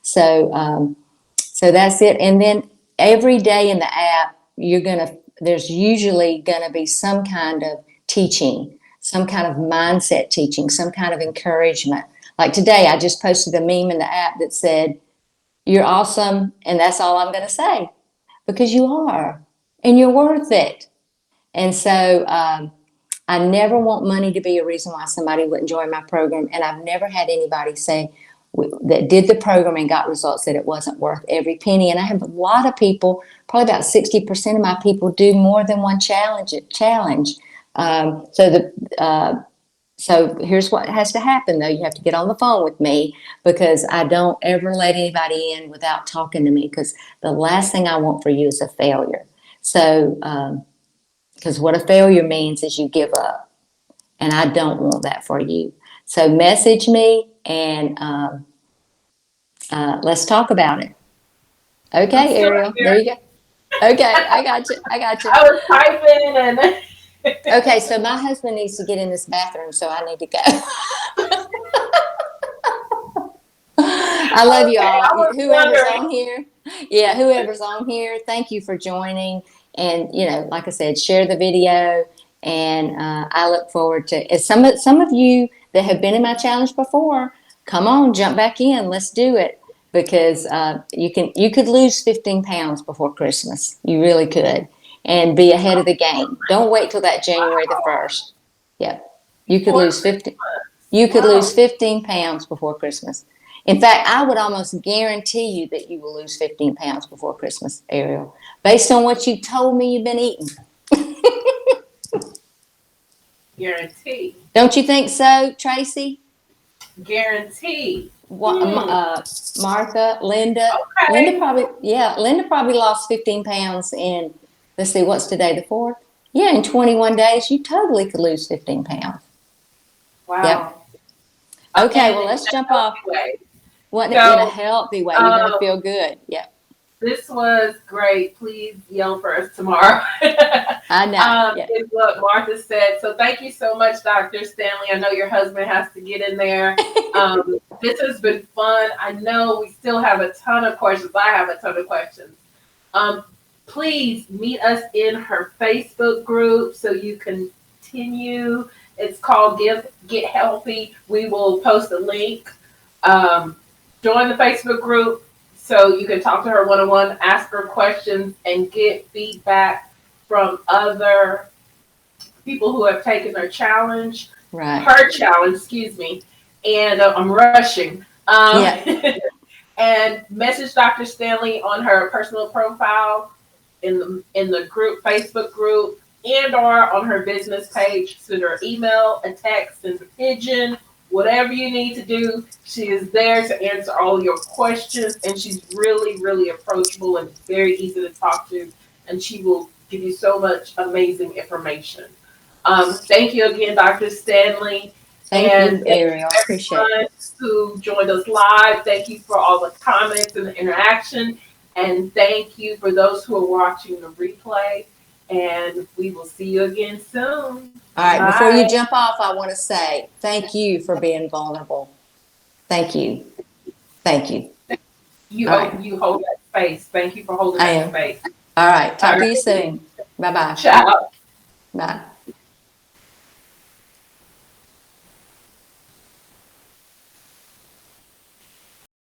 So that's it. And then every day in the app, you're going to there's usually going to be some kind of teaching, some kind of mindset teaching, some kind of encouragement. Like today, I just posted a meme in the app that said, "You're awesome," and that's all I'm going to say, because you are, and you're worth it. And so I never want money to be a reason why somebody wouldn't join my program. And I've never had anybody say that did the program and got results that it wasn't worth every penny. And I have a lot of people, probably about 60% of my people, do more than one challenge. So here's what has to happen, though. You have to get on the phone with me, because I don't ever let anybody in without talking to me, because the last thing I want for you is a failure. So, because what a failure means is you give up, and I don't want that for you. So message me, and let's talk about it. I'm Okay, still Ariel, there here. you go. Okay, I got you. I got you. I was typing and Okay, so my husband needs to get in this bathroom, so I need to go. I love you okay, all. I was Whoever's on wondering. here, yeah, whoever's on here, thank you for joining. And like I said, share the video. And I look forward to it. Some of you that have been in my challenge before, come on, jump back in. Let's do it, because you could lose 15 pounds before Christmas. You really could, and be ahead of the game. Don't wait till that January the 1st. Yep, you could Before lose Christmas. 15. You could Wow. lose 15 pounds before Christmas. In fact, I would almost guarantee you that you will lose 15 pounds before Christmas, Ariel, based on what you told me you've been eating. Guarantee. Don't you think so, Tracy? Guarantee. Martha, Linda Okay. probably lost 15 pounds in, let's see, what's today, the 4th? Yeah, in 21 days, you totally could lose 15 pounds. Yep. Wow. Okay, And well, in let's a jump off. healthy way. What in a So healthy way? You're going to um, feel good. Yep. this was great. Please yell for us tomorrow. I know. Yeah. Is what Martha said. So thank you so much, Dr. Stanley. I know your husband has to get in there. This has been fun. I know we still have a ton of questions. I have a ton of questions. Please meet us in her Facebook group so you continue. It's called Get Healthy. We will post a link. Join the Facebook group so you can talk to her one-on-one, ask her questions, and get feedback from other people who have taken her challenge, Right. excuse me. And I'm rushing. Yeah. And message Dr. Stanley on her personal profile in the group, Facebook group, and or on her business page. Send her email, a text, send a pigeon, whatever you need to do. She is there to answer all your questions, and she's really, really approachable and very easy to talk to, and she will give you so much amazing information. Thank you again, Dr. Stanley. Thank And you, Ariel. I appreciate everyone it. who joined us live, thank you for all the comments and the interaction. And thank you for those who are watching the replay. And we will see you again soon. All right. Bye. Before you jump off, I want to say thank you for being vulnerable. Thank you. Thank you. You All right. you hold that space. Thank you for holding I that am. space. All right. Talk All to you right. soon. Bye-bye. Ciao. Bye.